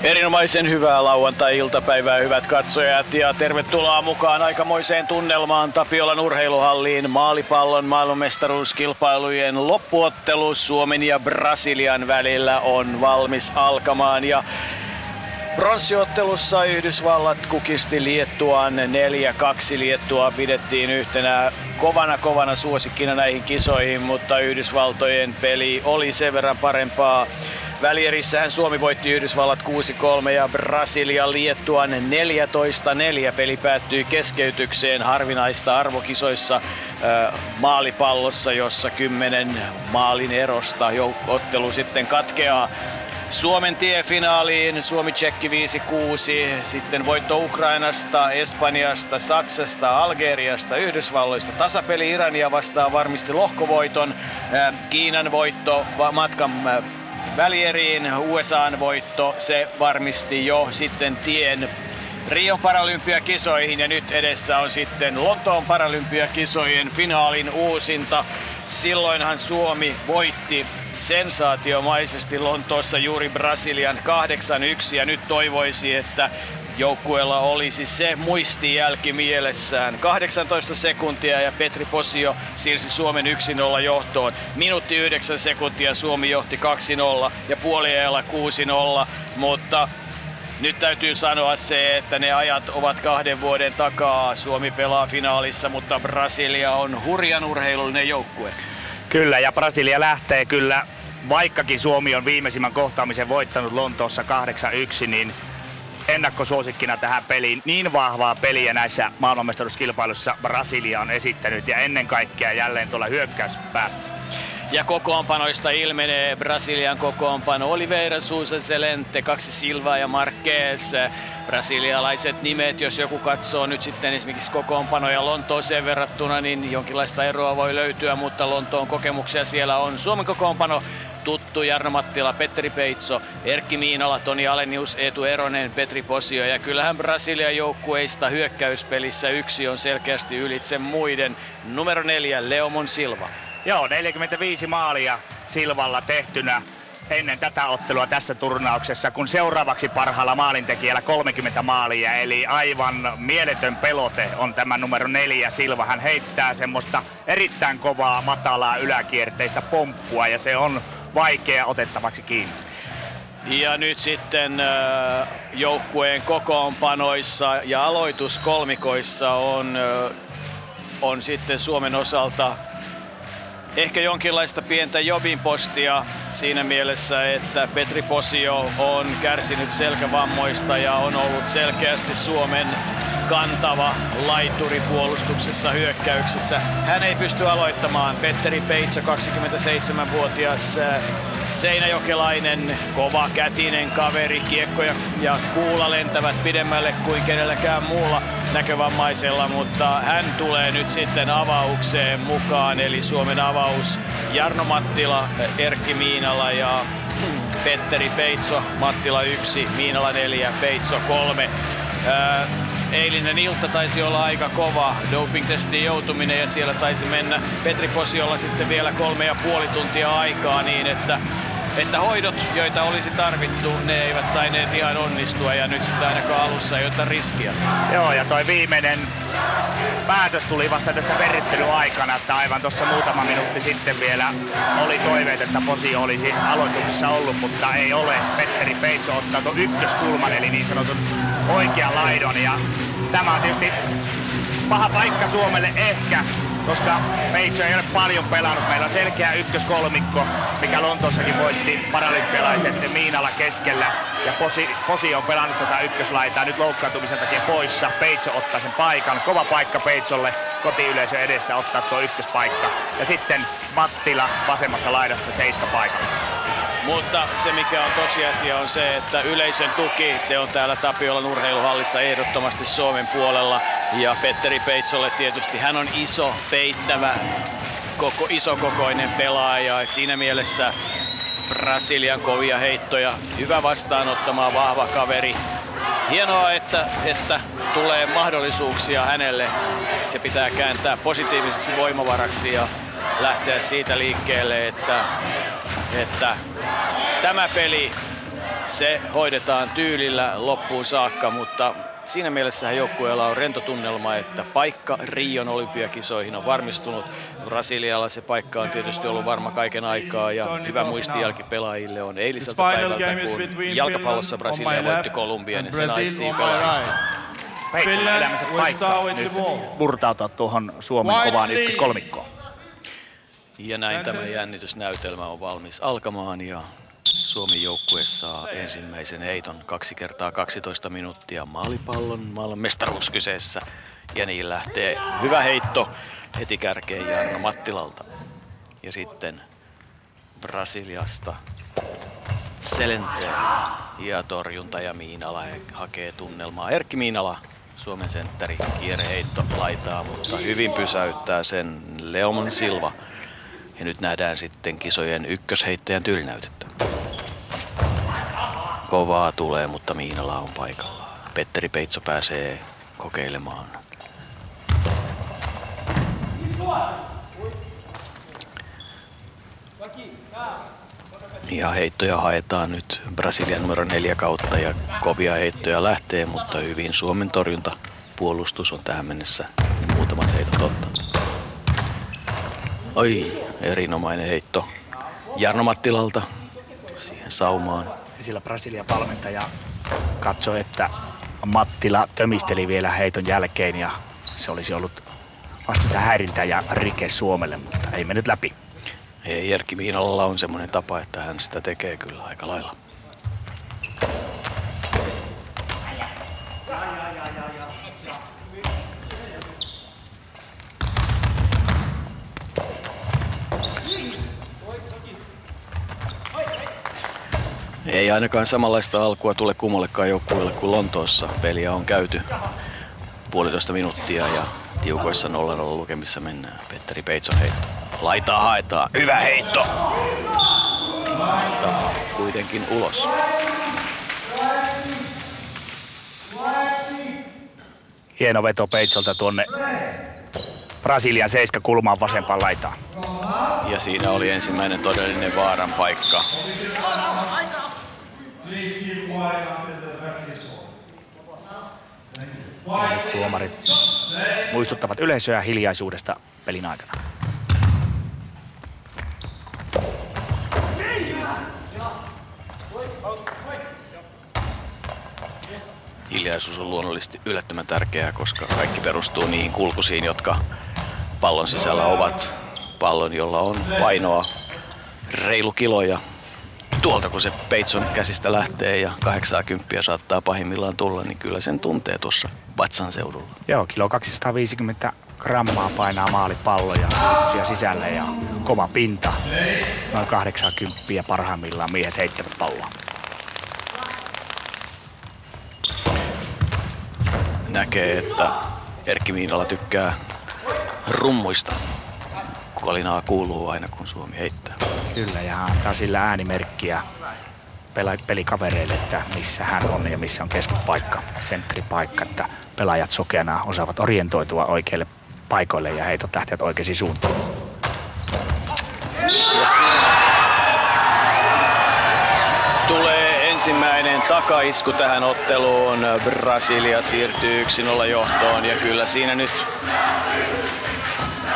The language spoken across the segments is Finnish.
Erinomaisen hyvää lauantai-iltapäivää, hyvät katsojat, ja tervetuloa mukaan aikamoiseen tunnelmaan Tapiolan urheiluhalliin. Maalipallon maailmanmestaruuskilpailujen loppuottelu Suomen ja Brasilian välillä on valmis alkamaan. Ja pronssiottelussa Yhdysvallat kukisti Liettuaan 4-2. Liettua pidettiin yhtenä kovana suosikkina näihin kisoihin, mutta Yhdysvaltojen peli oli sen verran parempaa. Välierissähän Suomi voitti Yhdysvallat 6-3 ja Brasilia Liettuan 14-4. Peli päättyi keskeytykseen, harvinaista arvokisoissa maalipallossa, jossa 10 maalin erosta ottelu sitten katkeaa. Suomen tie finaaliin, Suomi-Tsekki 5-6, sitten voitto Ukrainasta, Espanjasta, Saksasta, Algeriasta, Yhdysvalloista. Tasapeli Irania vastaan varmisti lohkovoiton, Kiinan voitto matkan välieriin, USA:n voitto, se varmisti jo sitten tien Rion paralympiakisoihin, ja nyt edessä on sitten Lontoon paralympiakisojen finaalin uusinta. Silloinhan Suomi voitti sensaatiomaisesti Lontoossa juuri Brasilian 8-1, ja nyt toivoisi, että joukkueella olisi se muistijälki mielessään. 18 sekuntia ja Petri Posio siirsi Suomen 1-0 johtoon. Minuutti 9 sekuntia Suomi johti 2-0 ja puoliajalla 6-0, mutta nyt täytyy sanoa se, että ne ajat ovat 2 vuoden takaa. Suomi pelaa finaalissa, mutta Brasilia on hurjan urheilullinen joukkue. Kyllä, ja Brasilia lähtee kyllä, vaikkakin Suomi on viimeisimmän kohtaamisen voittanut Lontoossa 8-1, niin ennakkosuosikkina tähän peliin. Niin vahvaa peliä näissä maailmanmestaruuskilpailuissa Brasilia on esittänyt, ja ennen kaikkea jälleen tuolla hyökkäyspäässä. Ja kokoonpanoista ilmenee Brasilian kokoonpano: Oliveira, Sousa, Zelente, kaksi Silva ja Marquez. Brasilialaiset nimet, jos joku katsoo nyt sitten esimerkiksi kokoonpanoja Lontooseen verrattuna, niin jonkinlaista eroa voi löytyä, mutta Lontoon kokemuksia siellä on. Suomen kokoonpano tuttu: Jarno Mattila, Petteri Peitso, Erkki Miinola, Toni Alenius, Eetu Eronen, Petri Posio. Ja kyllähän Brasilian joukkueista hyökkäyspelissä yksi on selkeästi ylitse muiden: numero 4, Leomon Silva. Joo, 45 maalia Silvalla tehtynä ennen tätä ottelua tässä turnauksessa, kun seuraavaksi parhaalla maalintekijällä 30 maalia, eli aivan mieletön pelote on tämä numero 4 Silva. Hän heittää semmoista erittäin kovaa, matalaa yläkierteistä pomppua, ja se on vaikea otettavaksi kiinni. Ja nyt sitten joukkueen kokoonpanoissa ja aloituskolmikoissa on sitten Suomen osalta ehkä jonkinlaista pientä jobinpostia siinä mielessä, että Petri Posio on kärsinyt selkävammoista ja on ollut selkeästi Suomen kantava laituri puolustuksessa, hyökkäyksessä. Hän ei pysty aloittamaan. Petteri Peitso, 27-vuotias seinäjokelainen, kova kätinen kaveri, kiekko ja kuula lentävät pidemmälle kuin kenelläkään muulla näkövammaisella, mutta hän tulee nyt sitten avaukseen mukaan, eli Suomen avaus: Jarno Mattila, Erkki Miinala ja Petteri Peitso. Mattila 1, Miinala 4, Peitso 3. Eilinen ilta taisi olla aika kova doping-testiin joutuminen, ja siellä taisi mennä Petri Posiolla sitten vielä 3,5 tuntia aikaa, niin että hoidot, joita olisi tarvittu, ne eivät taineet ihan onnistua, ja nyt sitten ainakaan alussa ei ota riskiä. Joo, ja toi viimeinen päätös tuli vasta tässä verryttelyaikana, että aivan tuossa muutama minuutti sitten vielä oli toiveet, että Posio olisi aloituksessa ollut, mutta ei ole. Petteri Peitso ottaa tuon ykköskulman, eli niin sanotun oikean laidon, ja tämä on tietysti paha paikka Suomelle ehkä, koska Peitso ei ole paljon pelannut. Meillä on selkeä ykköskolmikko, mikä Lontoossakin voitti paralympialaiset Miinala keskellä, ja Posio on pelannut tätä ykköslaitaa nyt loukkaantumisen takia poissa. Peitso ottaa sen paikan. Kova paikka Peitsolle kotiyleisö edessä ottaa tuo ykköspaikka. Ja sitten Mattila vasemmassa laidassa 7 paikalla. Mutta se mikä on tosiasia on se, että yleisön tuki, se on täällä Tapiolan urheiluhallissa ehdottomasti Suomen puolella. Ja Petteri Peitsolle tietysti, hän on iso, peittävä, isokokoinen pelaaja. Siinä mielessä Brasilian kovia heittoja, hyvä vastaanottamaan, vahva kaveri. Hienoa, että tulee mahdollisuuksia hänelle. Se pitää kääntää positiiviseksi voimavaraksi ja lähteä siitä liikkeelle, että tämä peli Se hoidetaan tyylillä loppuun saakka, mutta siinä mielessä joukkueella on rento tunnelma, että paikka Rion olympiakisoihin on varmistunut. Brasilialla se paikka on tietysti ollut varma kaiken aikaa ja hyvä muistijälki pelaajille on eiliseltä päivältä, kun jalkapallossa Brasilia voitti Kolumbian ja se naistiin pelaajista. Peitson elämänsä paikka nyt murtautua tuohon Suomen kovaan ykköskolmikkoon. Ja näin tämä jännitysnäytelmä on valmis alkamaan ja Suomen joukkue saa ensimmäisen heiton 2 kertaa 12 minuuttia maalipallon maailmanmestaruus kyseessä. Ja niin lähtee hyvä heitto heti kärkeen Jarno Mattilalta. Ja sitten Brasiliasta Selente ja torjunta ja Miinala hakee tunnelmaa. Erkki Miinala, Suomen sentteri, kierreheitto laitaa, mutta hyvin pysäyttää sen Leomon Silva. Ja nyt nähdään sitten kisojen ykkösheittäjän tyylinäytettä. Kovaa tulee, mutta Miinala on paikalla. Petteri Peitso pääsee kokeilemaan. Ja heittoja haetaan nyt Brasilian numero 4 kautta ja kovia heittoja lähtee, mutta hyvin Suomen torjuntapuolustus on tähän mennessä muutamat heitot ottanut. Oi, erinomainen heitto Jarno Mattilalta siihen saumaan. Sillä Brasilian valmentaja katsoi, että Mattila tömisteli vielä heiton jälkeen ja se olisi ollut vasta häirintää ja rike Suomelle, mutta ei mennyt läpi. Ei, Erkki Miinalalla on semmoinen tapa, että hän sitä tekee kyllä aika lailla. Ei ainakaan samanlaista alkua tule kummallekaan joukkueelle kuin Lontoossa. Peliä on käyty 1,5 minuuttia ja tiukoissa 0-0 lukemissa mennään. Petteri Peitson heitto. Laitaa haetaan. Hyvä heitto! Mutta kuitenkin ulos. Hieno veto Peitsolta tuonne Brasilian 7 kulmaan vasempaan laitaan. Ja siinä oli ensimmäinen todellinen vaaran paikka. Tuomarit muistuttavat yleisöä hiljaisuudesta pelin aikana. Hiljaisuus on luonnollisesti yllättömän tärkeää, koska kaikki perustuu niihin kulkusiin, jotka pallon sisällä ovat. Pallon, jolla on painoa reilu kilo ja tuolta kun se Peitson käsistä lähtee ja 80 saattaa pahimmillaan tulla, niin kyllä sen tuntee tuossa vatsan seudulla. Joo, kilo 250 grammaa painaa maalipallo ja sisällä ja kova pinta. Noin 80 parhaimmillaan miehet heittävät palloa. Näkee, että Erkki Miinala tykkää rummuista. Kolinaa kuuluu aina kun Suomi heittää. Kyllä, ja hän antaa sillä äänimerkkiä pelikavereille, että missä hän on ja missä on keskipaikka, sentteripaikka, että pelaajat sokeana osaavat orientoitua oikeille paikoille ja heitot lähtevät oikeisiin suuntaan. Tulee ensimmäinen takaisku tähän otteluun. Brasilia siirtyy 1-0 johtoon ja kyllä siinä nyt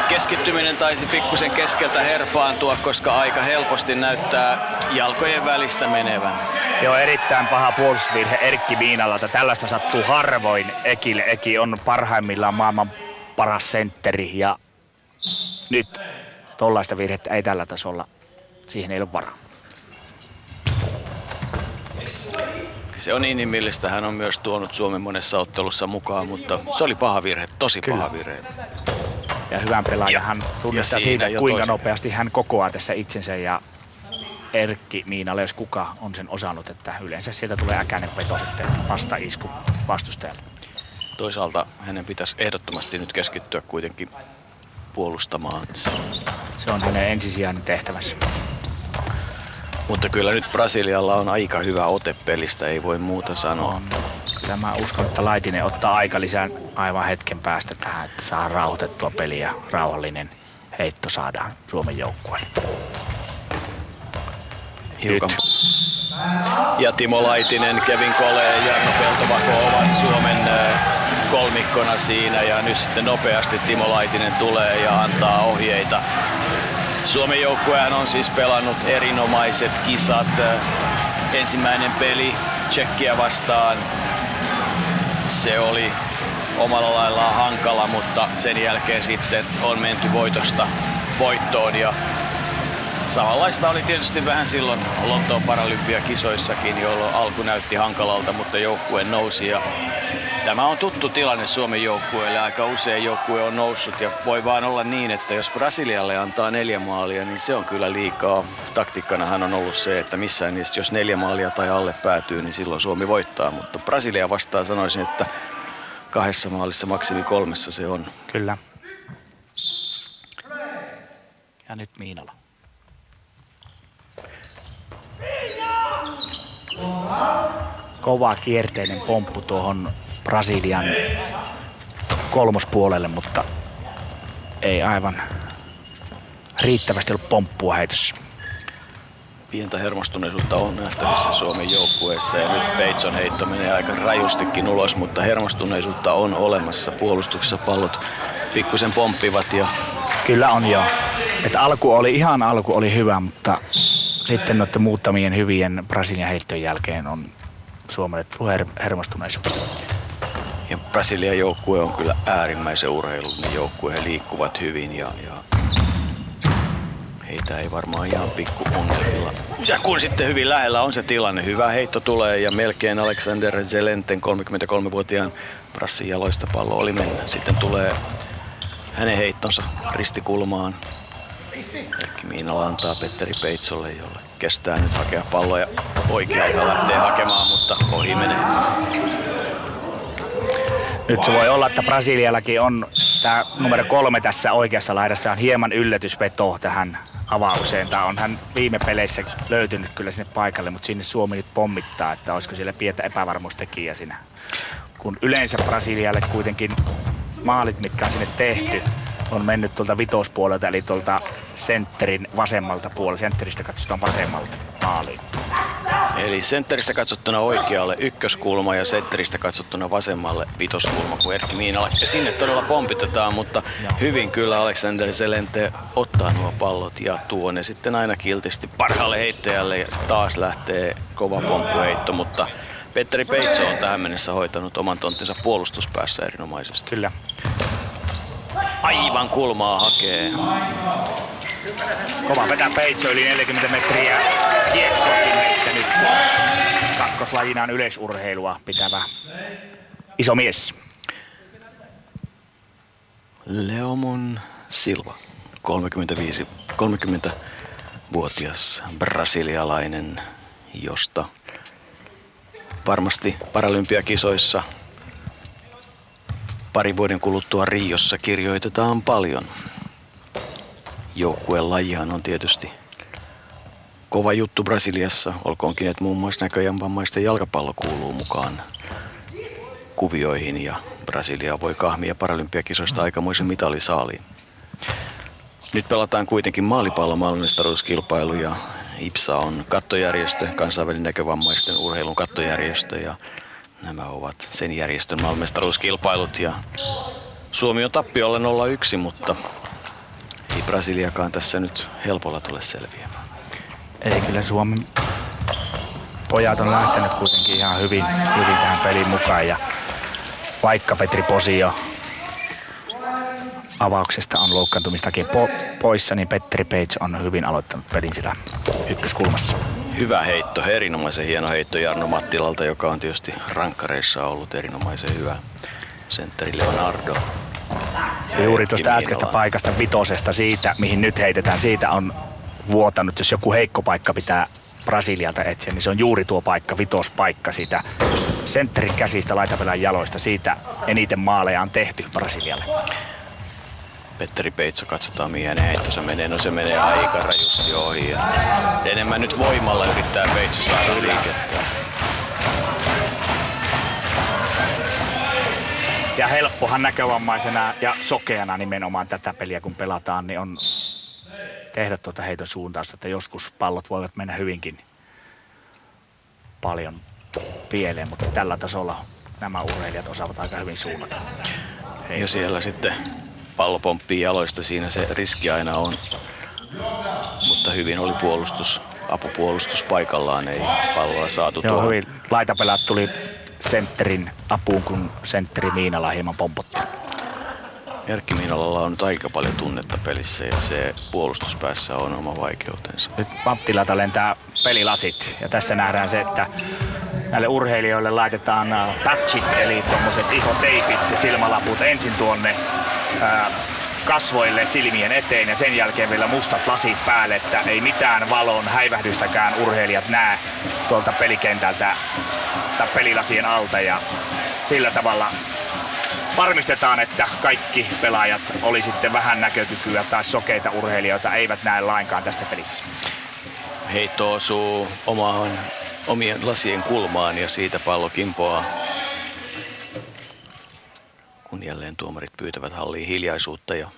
keskittyminen taisi pikkusen keskeltä herpaantua, koska aika helposti näyttää jalkojen välistä menevän. Joo, erittäin paha puolustusvirhe Erkki Miinalalta. Tällaista sattuu harvoin Ekille. Eki on parhaimmillaan maailman paras sentteri ja nyt tollaista virhettä ei tällä tasolla. Siihen ei ole varaa. Se on inhimillistä. Hän on myös tuonut Suomen monessa ottelussa mukaan, mutta se oli paha virhe, tosi paha virhe. Ja hyvän pelaajan hän tunnistaa siitä, kuinka nopeasti hän kokoaa tässä itsensä ja Erkki Miinala, jos kuka on sen osannut, että yleensä sieltä tulee äkäinen veto sitten vastaisku vastustajalle. Toisaalta hänen pitäisi ehdottomasti nyt keskittyä kuitenkin puolustamaan. Se on hänen ensisijainen tehtävässä. Mutta kyllä nyt Brasilialla on aika hyvä ote pelistä, ei voi muuta sanoa. Kyllä mä uskon, että Laitinen ottaa aikalisän aivan hetken päästä tähän, että saa rauhoitettua peliä. Rauhallinen heitto saadaan Suomen joukkueelle. Hiukan Ja Timo Laitinen, Kevin Kole ja Jarno Peltovako ovat Suomen kolmikkona siinä. Ja nyt sitten nopeasti Timo Laitinen tulee ja antaa ohjeita. Suomen joukkuehan on siis pelannut erinomaiset kisat. Ensimmäinen peli Tšekkiä vastaan. Se oli omalla laillaan hankala, mutta sen jälkeen sitten on menty voitosta voittoon. Ja samanlaista oli tietysti vähän silloin Lontoon Paralympiakisoissakin, jolloin alku näytti hankalalta, mutta joukkue nousi. Ja tämä on tuttu tilanne Suomen joukkueelle. Aika usein joukkue on noussut ja voi vaan olla niin, että jos Brasilialle antaa 4 maalia, niin se on kyllä liikaa. Taktiikkanahan on ollut se, että missään niistä, jos 4 maalia tai alle päätyy, niin silloin Suomi voittaa. Mutta Brasilia vastaan sanoisin, että 2 maalissa, maksimi 3 se on. Kyllä. Ja nyt Miinala. Kova kierteinen pomppu tuohon Brasilian kolmospuolelle, mutta ei aivan riittävästi ollut pomppua heitossa. Pientä hermostuneisuutta on nähtävissä Suomen joukkueessa ja nyt Peitson heitto menee aika rajustikin ulos, mutta hermostuneisuutta on olemassa. Puolustuksessa pallot pikkusen pomppivat. Ja kyllä on joo. Että alku oli hyvä, mutta sitten noiden muuttamien hyvien Brasilian heittojen jälkeen on Suomelle tullut hermostuneisuutta. Ja Brasilian joukkue on kyllä äärimmäisen urheilullinen joukkue. He liikkuvat hyvin ja heitä ei varmaan ihan pikku ongelmilla. Ja kun sitten hyvin lähellä on se tilanne, hyvä heitto tulee ja melkein Alexander Zelenten 33-vuotiaan Brassin jaloista pallo oli mennä. Sitten tulee hänen heittonsa ristikulmaan. Erkki Miinala antaa Petteri Peitsolle, jolle kestää nyt hakea palloja oikealta lähtee hakemaan, mutta ohi menee. Nyt se voi olla, että Brasiliallakin on tämä numero 3 tässä oikeassa laidassa on hieman yllätysveto tähän avaukseen. Tämä on hän viime peleissä löytynyt kyllä sinne paikalle, mutta sinne Suomi nyt pommittaa, että olisiko siellä pientä epävarmuustekijä siinä. Kun yleensä Brasilialle kuitenkin maalit, mitkä on sinne tehty, on mennyt tuolta vitospuolelta, eli tuolta sentterin vasemmalta puolelta. Sentteristä katsotaan vasemmalta maaliin. Eli sentteristä katsottuna oikealle ykköskulma ja sentteristä katsottuna vasemmalle vitoskulma kuin Erkki Miinala. Ja sinne todella pompitetaan, mutta hyvin kyllä Alexander Zelente ottaa nuo pallot ja tuo ne sitten aina kiltisti parhaalle heittäjälle ja taas lähtee kova pomppuheitto, mutta Petteri Peitso on tähän mennessä hoitanut oman tonttinsa puolustuspäässä erinomaisesti. Kyllä. Aivan kulmaa hakee. Kova vetää Peitso yli 40 metriä. Kiekkoakin heittänyt. Kakkoslajinaan yleisurheilua pitävä iso mies. Leomon Silva, 30-vuotias brasilialainen, josta varmasti Paralympiakisoissa parin vuoden kuluttua Riossa kirjoitetaan paljon. Joukkueen lajihan on tietysti kova juttu Brasiliassa, olkoonkin, että muun muassa näköjään vammaisten jalkapallo kuuluu mukaan kuvioihin ja Brasilia voi kahmia Paralympiakisoista aikamoisen mitalisaaliin. Nyt pelataan kuitenkin maalipallon maailmanmestaruuskilpailu ja IPSA on kattojärjestö, kansainvälinen näkövammaisten urheilun kattojärjestö ja nämä ovat sen järjestön maailmanmestaruuskilpailut ja Suomi on tappiolla 0-1, mutta ei Brasiliakaan tässä nyt helpolla tule selviämään. Ei, kyllä Suomen pojat on lähtenyt kuitenkin ihan hyvin tähän peliin mukaan ja vaikka Petri Posio avauksesta on loukkaantumistakin poissa, niin Petteri Peitso on hyvin aloittanut pelin sillä ykköskulmassa. Hyvä heitto, erinomaisen hieno heitto Jarno Mattilalta, joka on tietysti rankkareissa ollut erinomaisen hyvä. Sentteri Leonardo. Ja juuri tuosta äskeistä paikasta vitosesta siitä, mihin nyt heitetään, siitä on vuotanut, jos joku heikko paikka pitää Brasilialta etsiä, niin se on juuri tuo paikka, vitospaikka siitä sentterin käsistä laitapelän jaloista. Siitä eniten maaleja on tehty Brasilialle. Petteri Peitso, katsotaan mihin hänen heittonsa menee. No se menee aika rajusti ohi. Ja enemmän nyt voimalla yrittää Peitso saada liikettä. Ja helppohan näkövammaisena ja sokeana nimenomaan tätä peliä kun pelataan, niin on tehdä tuota heiton suuntausta, että joskus pallot voivat mennä hyvinkin paljon pieleen, mutta tällä tasolla nämä urheilijat osaavat aika hyvin suunnata. Ja siellä sitten pallo pomppii jaloista, siinä se riski aina on. Mutta hyvin oli apupuolustus paikallaan, ei palloa saatu Joo, tuohon. hyvin laitapelät tuli sentterin apuun, kun sentteri Miinala hieman pompotti. Erkki Miinalalla on nyt aika paljon tunnetta pelissä ja se puolustuspäässä on oma vaikeutensa. Nyt Mattilalta lentää pelilasit ja tässä nähdään se, että näille urheilijoille laitetaan patchit eli tommoset ihoteipit ja silmälaput ensin tuonne kasvoille silmien eteen ja sen jälkeen vielä mustat lasit päälle, että ei mitään valon häivähdystäkään urheilijat näe tuolta pelikentältä tai pelilasien alta ja sillä tavalla varmistetaan, että kaikki pelaajat, oli sitten vähän näkökykyä tai sokeita urheilijoita, eivät näe lainkaan tässä pelissä. Heitto osuu omien lasien kulmaan ja siitä pallo kimpoaa. Kun jälleen tuomarit pyytävät halliin hiljaisuutta ja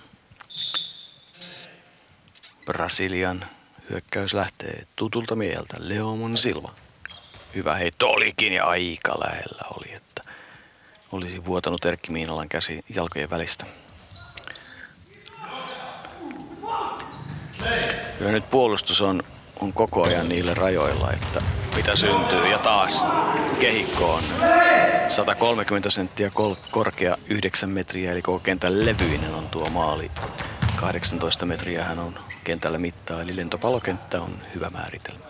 Brasilian hyökkäys lähtee tutulta mieltä. Leomon Silva. Hyvä heitto olikin ja aika lähellä oli, että olisi vuotanut Erkki Miinalan käsi jalkojen välistä. Kyllä nyt puolustus on koko ajan niillä rajoilla, että mitä syntyy. Ja taas kehikko on 130 senttiä korkea, 9 metriä, eli koko kentän levyinen on tuo maali. 18 metriä hän on kentällä mittaa, eli lentopallokenttä on hyvä määritelmä.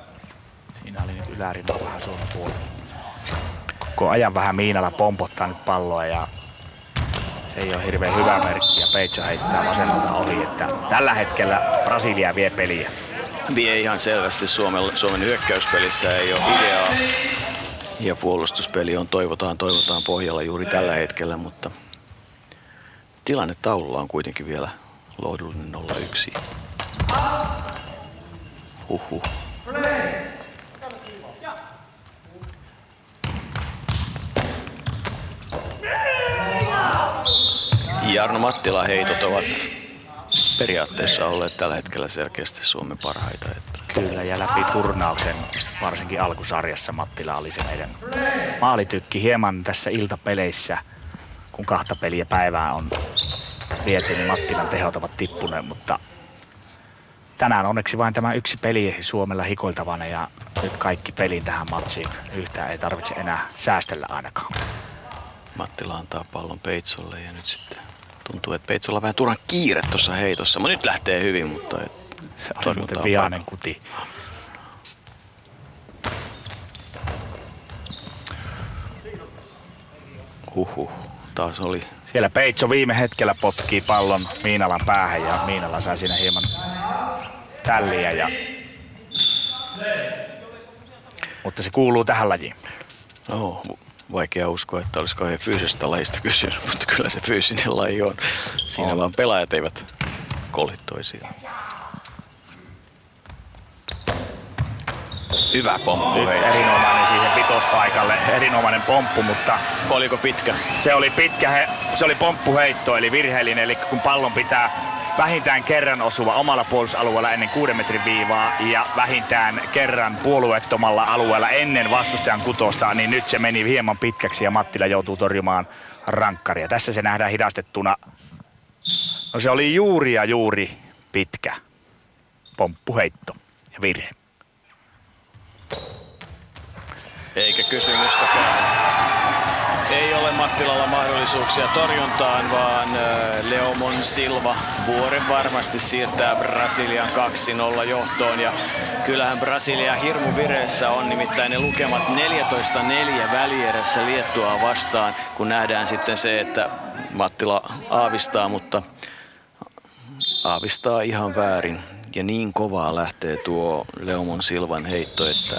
Siinä oli nyt ylärimaa vähän Suomen puolella. Koko ajan vähän Miinala pompottaa nyt palloa ja se ei ole hirveän hyvä merkki ja Peitso heittää vasemmalta ohi, että tällä hetkellä Brasilia vie peliä. Vie ihan selvästi Suomen hyökkäyspelissä ei ole ideaa ja puolustuspeli on toivotaan pohjalla juuri tällä hetkellä, mutta tilanne taululla on kuitenkin vielä lohdullinen 0-1. Huhhuh. Jarno Mattilan heitot ovat periaatteessa olleet tällä hetkellä selkeästi Suomen parhaita. Kyllä, ja läpi turnauksen, varsinkin alkusarjassa Mattila oli se meidän maalitykki. Hieman tässä iltapeleissä, kun 2 peliä päivää on viety, niin Mattilan tehot ovat tippuneet, mutta tänään onneksi vain tämä 1 peli Suomella hikoiltavana ja nyt kaikki pelin tähän matsiin. Yhtään ei tarvitse enää säästellä ainakaan. Mattila antaa pallon Peitsolle ja nyt sitten tuntuu, että Peitsolla on vähän turhan kiire tuossa heitossa. Nyt lähtee hyvin, mutta se oli muuten vihainen kuti. Huhhuh, taas oli. Siellä Peitso viime hetkellä potkii pallon Miinalan päähän ja Miinala sai siinä hieman tälliä. Mutta se kuuluu tähän lajiin. No, vaikea uskoa, että olisi kauhean fyysisestä lajista kysymys, mutta kyllä se fyysinen laji on. Siinä vaan pelaajat eivät kolhi toisiaan. Hyvä pomppu. Erinomainen siihen vitospaikalle, erinomainen pomppu, mutta oliko pitkä? Se oli pitkä, se oli pomppuheitto eli virheellinen, eli kun pallon pitää vähintään kerran osuva omalla puolustusalueella ennen 6 metrin viivaa ja vähintään kerran puolueettomalla alueella ennen vastustajan kutosta, niin nyt se meni hieman pitkäksi ja Mattila joutuu torjumaan rankkaria. Tässä se nähdään hidastettuna. No se oli juuri pitkä pomppuheitto ja virhe. Eikä kysymystäkään. Ei ole Mattilalla mahdollisuuksia torjuntaan, vaan Leomon Silva vuoren varmasti siirtää Brasilian 2-0 johtoon. Ja kyllähän Brasilia hirmu vireessä on, nimittäin ne lukemat 14-4 välierässä Liettuaa vastaan, kun nähdään sitten se, että Mattila aavistaa, mutta aavistaa ihan väärin. Ja niin kovaa lähtee tuo Leomon Silvan heitto, että...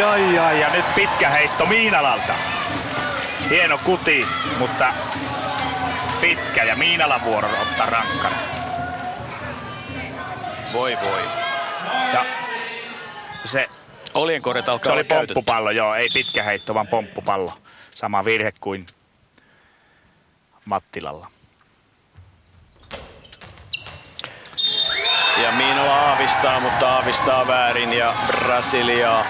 Ai, ja nyt pitkä heitto Miinalalta. Hieno kuti, mutta pitkä ja Miinalan vuoro ottaa rankkari. Voi. Ja se Oljenkorret alkaa olla käytetty. Se oli pomppupallo, joo, ei pitkä heitto, vaan pomppupallo. Sama virhe kuin Mattilalla. Ja Miinala aavistaa, mutta aavistaa väärin ja Brasilia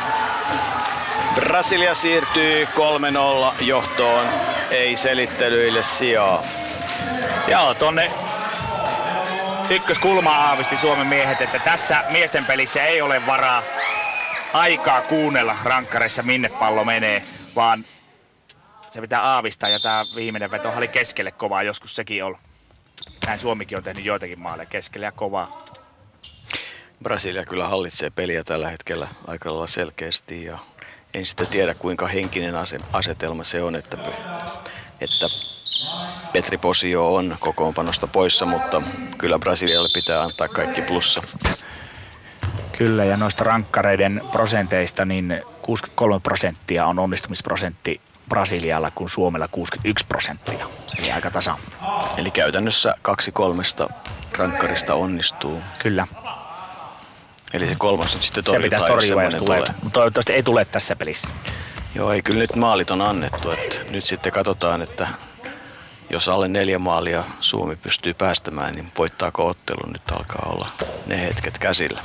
Brasilia siirtyy 3-0 johtoon, ei selittelyille sijaa. Joo, tonne ykköskulmaan aavisti Suomen miehet, että tässä miesten pelissä ei ole varaa aikaa kuunnella rankkareissa minne pallo menee, vaan se pitää aavistaa ja tää viimeinen veto oli keskelle kovaa, joskus sekin on. Näin Suomikin on tehnyt joitakin maaleja keskelle ja kovaa. Brasilia kyllä hallitsee peliä tällä hetkellä aika lailla selkeästi ja en sitten tiedä kuinka henkinen asetelma se on, että Petri Posio on kokoonpanosta poissa, mutta kyllä Brasilialle pitää antaa kaikki plussa. Kyllä, ja noista rankkareiden prosenteista niin 63% on onnistumisprosentti Brasilialla, kun Suomella 61%. Eli aika tasa. Eli käytännössä 2/3 rankkarista onnistuu. Kyllä. Eli se kolmas nyt sitten torjutaan, se pitäisi torjua, jos tulee. Mutta toivottavasti ei tule tässä pelissä. Joo, ei kyllä nyt maalit on annettu. Että nyt sitten katsotaan, että jos alle 4 maalia Suomi pystyy päästämään, niin voittaako ottelun? Nyt alkaa olla ne hetket käsillä.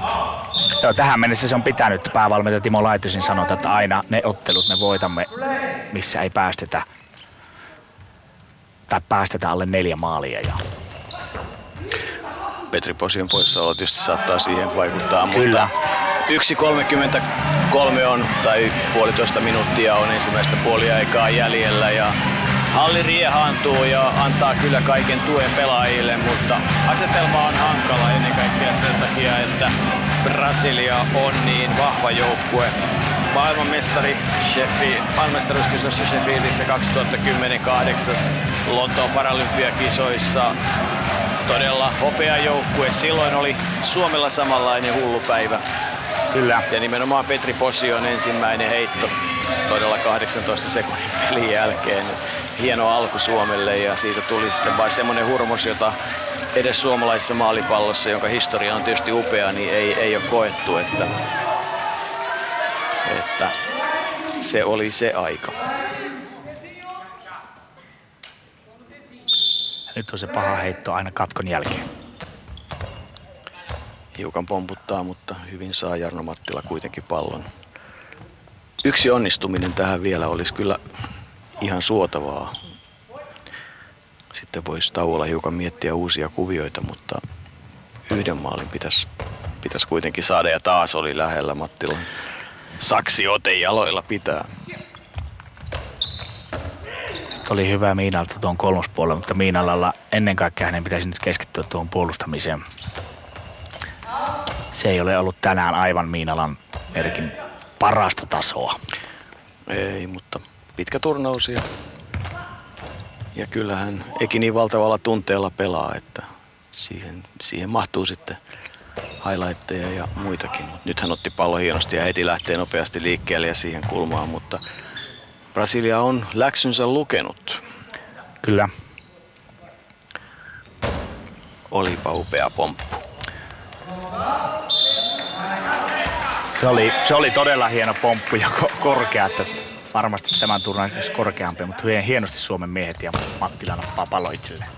Joo, tähän mennessä se on pitänyt. Päävalmentaja Timo Laitusen sanota, että aina ne ottelut me voitamme, missä ei päästetä tai päästetä alle 4 maalia. Ja Petri Posion poissaolo tietysti saattaa siihen vaikuttaa, kyllä. Mutta 1.33 on, tai 1,5 minuuttia on ensimmäistä puoliaikaa jäljellä ja halli riehaantuu ja antaa kyllä kaiken tuen pelaajille, mutta asetelma on hankala ennen kaikkea sen takia, että Brasilia on niin vahva joukkue. Maailmanmestaruuskisoissa Sheffieldissä 2010 8. Lontoon Paralympiakisoissa todella hopea joukkue. Silloin oli Suomella samanlainen hullupäivä. Kyllä. Ja nimenomaan Petri Posion ensimmäinen heitto todella 18 sekunnin pelin jälkeen. Hieno alku Suomelle ja siitä tuli sitten vain semmoinen hurmos, jota edes suomalaisessa maalipallossa, jonka historia on tietysti upea, niin ei ole koettu, että se oli se aika. Nyt on se paha heitto aina katkon jälkeen. Hiukan pomputtaa, mutta hyvin saa Jarno Mattila kuitenkin pallon. Yksi onnistuminen tähän vielä olisi kyllä ihan suotavaa. Sitten voisi tauolla hiukan miettiä uusia kuvioita, mutta yhden maalin pitäisi kuitenkin saada ja taas oli lähellä Mattilan saksiote jaloilla pitää. Oli hyvä Miinalta tuon kolmospuolella, mutta Miinalalla ennen kaikkea hänen pitäisi nyt keskittyä tuohon puolustamiseen. Se ei ole ollut tänään aivan Miinalan merkin parasta tasoa. Ei, mutta pitkä turnaus ja kyllähän eikin niin valtavalla tunteella pelaa, että siihen mahtuu sitten highlightteja ja muitakin. Nyt hän otti pallon hienosti ja heti lähtee nopeasti liikkeelle ja siihen kulmaan, mutta Brasilia on läksynsä lukenut. Kyllä. Olipa upea pomppu. Se oli todella hieno pomppu ja korkea, että varmasti tämän turnaus olisi korkeampi, mutta hyvin hienosti Suomen miehet ja Mattila nappaa pallo itselleen.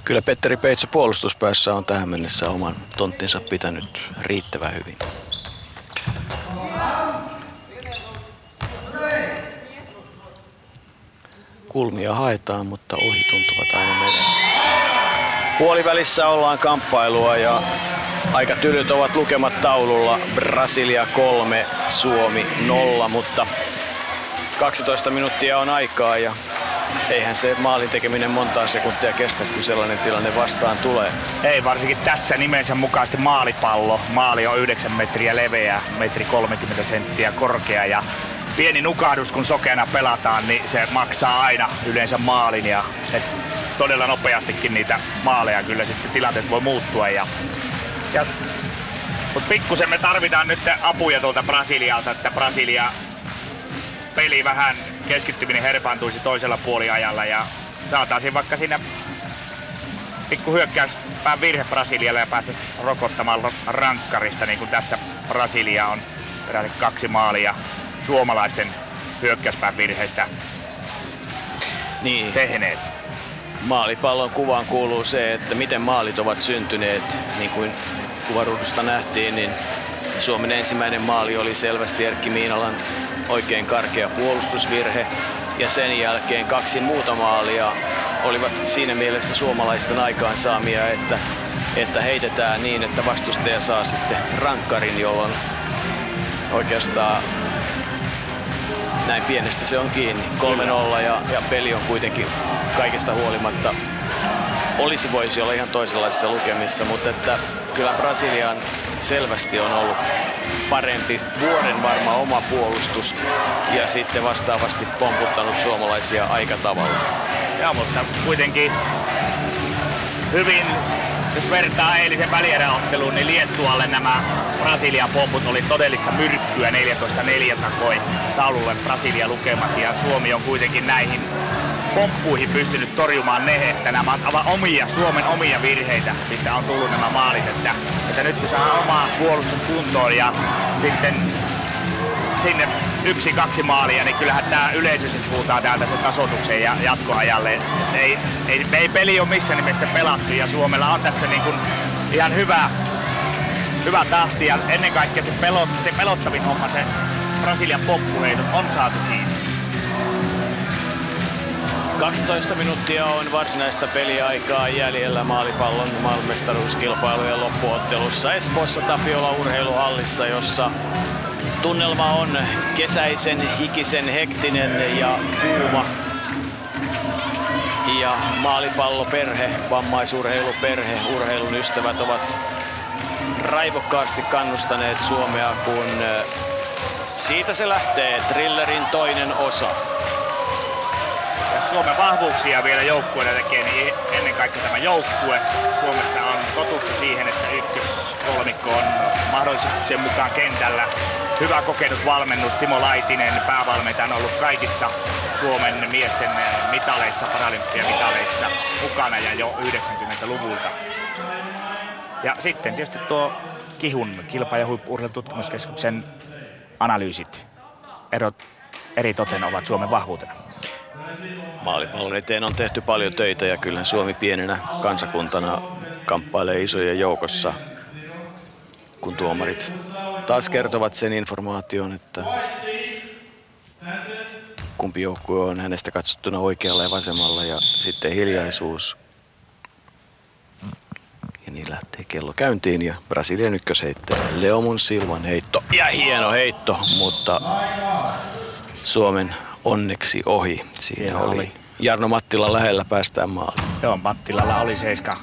Kyllä Petteri Peitso puolustuspäässä on tähän mennessä oman tonttinsa pitänyt riittävän hyvin. Kulmia haetaan, mutta ohi tuntuvat aina meidän. Puolivälissä ollaan kamppailua ja aika tylyt ovat lukemat taululla. Brasilia 3, Suomi 0, mutta 12 minuuttia on aikaa ja eihän se maalin tekeminen montaa sekuntia kestä, kun sellainen tilanne vastaan tulee. Ei, varsinkin tässä nimensä mukaisesti maalipallo. Maali on 9 metriä leveä, 1,30 senttiä korkea ja pieni nukahdus, kun sokeana pelataan, niin se maksaa aina yleensä maalin ja todella nopeastikin niitä maaleja kyllä sitten tilanteet voi muuttua. Mutta pikkusen me tarvitaan nyt apuja tuolta Brasilialta, että Brasilia peli vähän keskittyminen herpaantuisi toisella puoliajalla ja saataisiin vaikka siinä pikku hyökkäyspään virhe Brasilialle ja päästä rokottamaan rankkarista, niin kuin tässä Brasilia on peräti 2 maalia suomalaisten hyökkäyspään virheistä tehneet. Maalipallon kuvaan kuuluu se, että miten maalit ovat syntyneet. Niin kuin kuvaruudusta nähtiin, niin Suomen ensimmäinen maali oli selvästi Erkki Miinalan oikein karkea puolustusvirhe. Ja sen jälkeen 2 muuta maalia olivat siinä mielessä suomalaisten aikaansaamia, että heitetään niin, että vastustaja saa sitten rankkarin, jolloin oikeastaan näin pienestä se on kiinni. 3-0 ja peli on kuitenkin kaikesta huolimatta voisi olla ihan toisenlaisissa lukemissa, mutta että kyllä Brasilian selvästi on ollut parempi, vuoden varma oma puolustus ja sitten vastaavasti pomputtanut suomalaisia aika tavalla. Joo, mutta kuitenkin hyvin, jos vertaa eilisen välieräotteluun, niin Liettualle nämä Brasilian pomput oli todellista myrkkyä. 14-4 takoi taululle Brasilia lukemat ja Suomi on kuitenkin näihin pomppuihin pystynyt torjumaan ne, että nämä ovat Suomen omia virheitä, mistä on tullut nämä maalit, että nyt kun saadaan omaa puolustus kuntoon ja sitten sinne 1-2 maalia, niin kyllähän tämä yleisö sitten huutaa täältä sen tasoituksen ja jatkoajalle. Ei peli ole missään nimessä pelattu ja Suomella on tässä niin kuin ihan hyvä tahti ja ennen kaikkea se pelottavin homma, se Brasilian poppuheitot on saatu kiinni. 12 minuuttia on varsinaista peliaikaa jäljellä maalipallon maailmanmestaruuskilpailujen loppuottelussa Espoossa Tapiola urheiluhallissa, jossa tunnelma on kesäisen, hikisen, hektinen ja kuuma. Ja maalipalloperhe, vammaisurheiluperhe, urheilun ystävät ovat raivokkaasti kannustaneet Suomea, kun siitä se lähtee, Thrillerin toinen osa. Jos Suomen vahvuuksia vielä joukkueena tekee, niin ennen kaikkea tämä joukkue. Suomessa on totuttu siihen, että ykköskolmikko on mahdollisuuksien mukaan kentällä. Hyvä kokenut valmennus, Timo Laitinen, päävalmentaja, on ollut kaikissa Suomen miesten mitaleissa, paralympiamitaleissa mukana ja jo 90-luvulta. Ja sitten tietysti tuo KIHUn, Kilpa- ja huippu-urheilututkimuskeskuksen analyysit, eritoten ovat Suomen vahvuutena. Maalipallon eteen on tehty paljon töitä ja kyllä Suomi pienenä kansakuntana kamppailee isojen joukossa, kun tuomarit taas kertovat sen informaation, että kumpi joukkue on hänestä katsottuna oikealla ja vasemmalla ja sitten hiljaisuus. Ja niin lähtee kello käyntiin ja Brasilian ykkösheittäjä Leomon Silvan heitto. Ja hieno heitto, mutta Suomen onneksi ohi. Siinä oli Jarno Mattila lähellä päästään maaliin. Joo, Mattilalla oli 7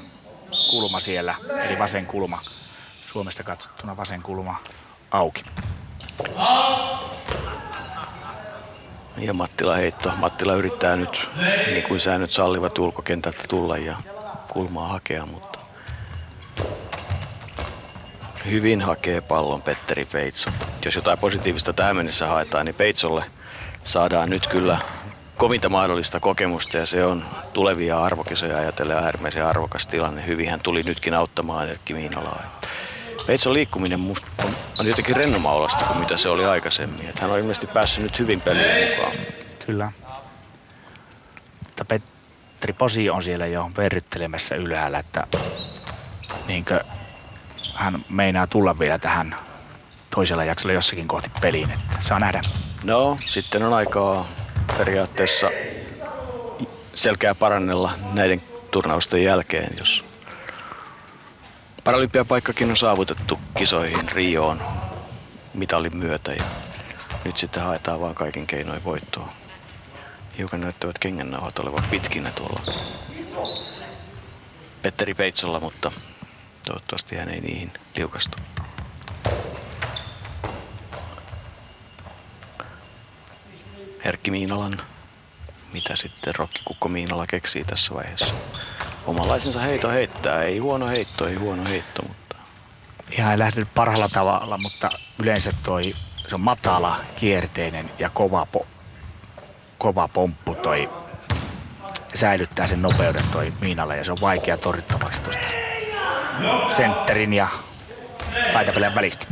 kulma siellä, eli vasen kulma. Suomesta katsottuna vasen kulma auki. Ja Mattila heitto. Mattila yrittää nyt, niin kuin säännöt sallivat, ulkokentältä tulla ja kulmaa hakea, mutta hyvin hakee pallon Petteri Peitso. Jos jotain positiivista tähän mennessä haetaan, niin Peitsolle saadaan nyt kyllä kovinta mahdollista kokemusta ja se on tulevia arvokisoja ajatellen äärimmäisen arvokas tilanne. Hyvin hän tuli nytkin auttamaan Erkki Miinalaa. Peitson liikkuminen on jotenkin rennomaolosta kuin mitä se oli aikaisemmin. Että hän on ilmeisesti päässyt nyt hyvin peliin mukaan. Kyllä. Mutta Petteri Posi on siellä jo verryttelemässä ylhäällä, että niinkö hän meinaa tulla vielä tähän toisella jaksolla jossakin kohti peliin, että saa nähdä. No, sitten on aikaa periaatteessa selkeä parannella näiden turnausten jälkeen, jos paralympiapaikkakin on saavutettu kisoihin Rioon mitalin myötä ja nyt sitten haetaan vaan kaikin keinoin voittoa. Hiukan näyttävät kengännauhat olevan pitkinä tuolla Petteri Peitsolla, mutta toivottavasti hän ei niihin liukastu. Erkki Miinalan, mitä sitten Rokki Kukko Miinala keksii tässä vaiheessa. Omanlaisensa heito heittää, ei huono heitto, mutta ihan ei lähde parhaalla tavalla, mutta yleensä se on matala, kierteinen ja kova pomppu toi säilyttää sen nopeuden toi Miinalla ja se on vaikea torjuttavaksi tuosta sentterin ja laitapelien välistä.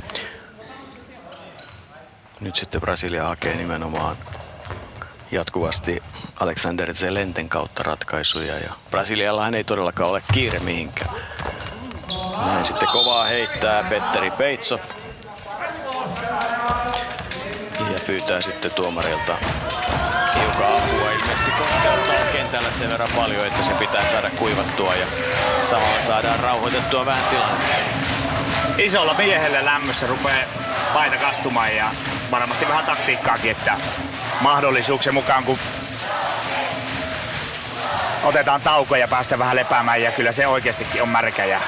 Nyt sitten Brasilia hakee nimenomaan jatkuvasti Alexander Zelenten kautta ratkaisuja ja Brasiliallahan ei todellakaan ole kiire mihinkään. Näin sitten kovaa heittää Petteri Peitso ja pyytää sitten tuomarilta hiukan apua. Ilmeisesti kosteutta on kentällä sen verran paljon, että se pitää saada kuivattua ja samalla saadaan rauhoitettua vähän tilannetta. Isolla miehellä lämmössä rupeaa paita kastumaan ja varmasti vähän taktiikkaakin, että mahdollisuuksien mukaan kun otetaan tauko ja päästä vähän lepäämään ja kyllä se oikeastikin on märkä ja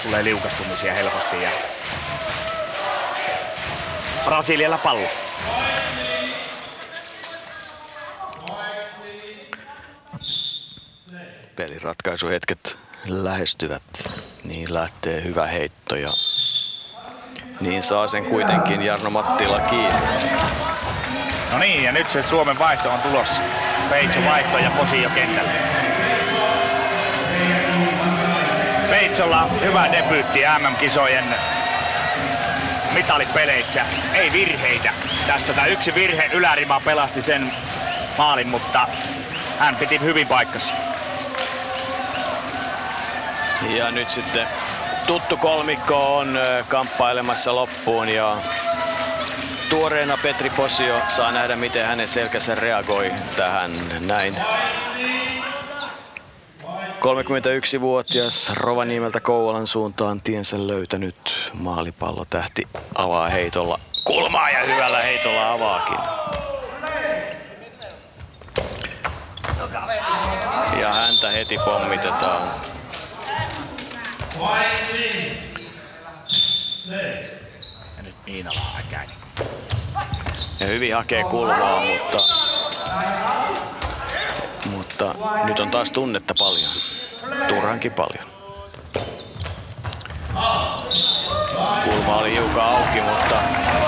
tulee liukastumisia helposti ja Brasilialla pallo. Pelin ratkaisuhetket lähestyvät, niin lähtee hyvä heitto ja niin saa sen kuitenkin Jarno Mattila kiinni. No niin, ja nyt se Suomen vaihto on tulossa. Peitso vaihto ja Posio kentälle. Peitsolla hyvä debyytti MM-kisojen mitalipeleissä. Ei virheitä tässä. Tämä yksi virhe ylärima pelasti sen maalin, mutta hän piti hyvin paikkansa. Ja nyt sitten tuttu kolmikko on kamppailemassa loppuun ja tuoreena Petri Posio saa nähdä, miten hänen selkänsä reagoi tähän näin. 31-vuotias Rovaniemeltä Kouvolan suuntaan tiensä löytänyt maalipallotähti avaa heitolla kulmaa ja hyvällä heitolla avaakin. Ja häntä heti pommitetaan. Ja nyt Miinala Häkäinen. Ja hyvin hakee kulmaa, mutta nyt on taas tunnetta paljon. Turhankin paljon. Kulma oli hiukan auki, mutta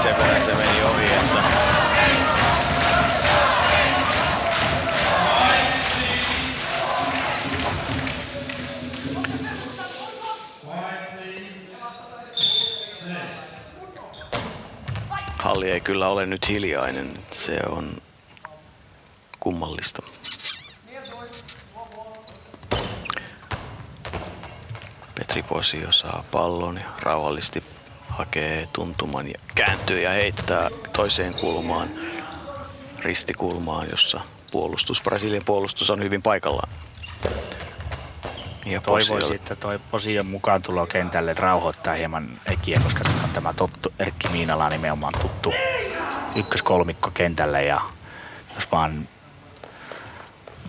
sen verran se meni ohi, että halli ei kyllä ole nyt hiljainen. Se on kummallista. Petri Posio saa pallon ja rauhallisesti hakee tuntuman ja kääntyy ja heittää toiseen kulmaan, ristikulmaan, jossa Brasilian puolustus on hyvin paikallaan. Ja toivoisin, että toi Posion mukaan tulo kentälle rauhoittaa hieman Ekiä, koska nyt on tämä tottu Erkki Miinala nimenomaan tuttu ykköskolmikko kentälle ja jos vaan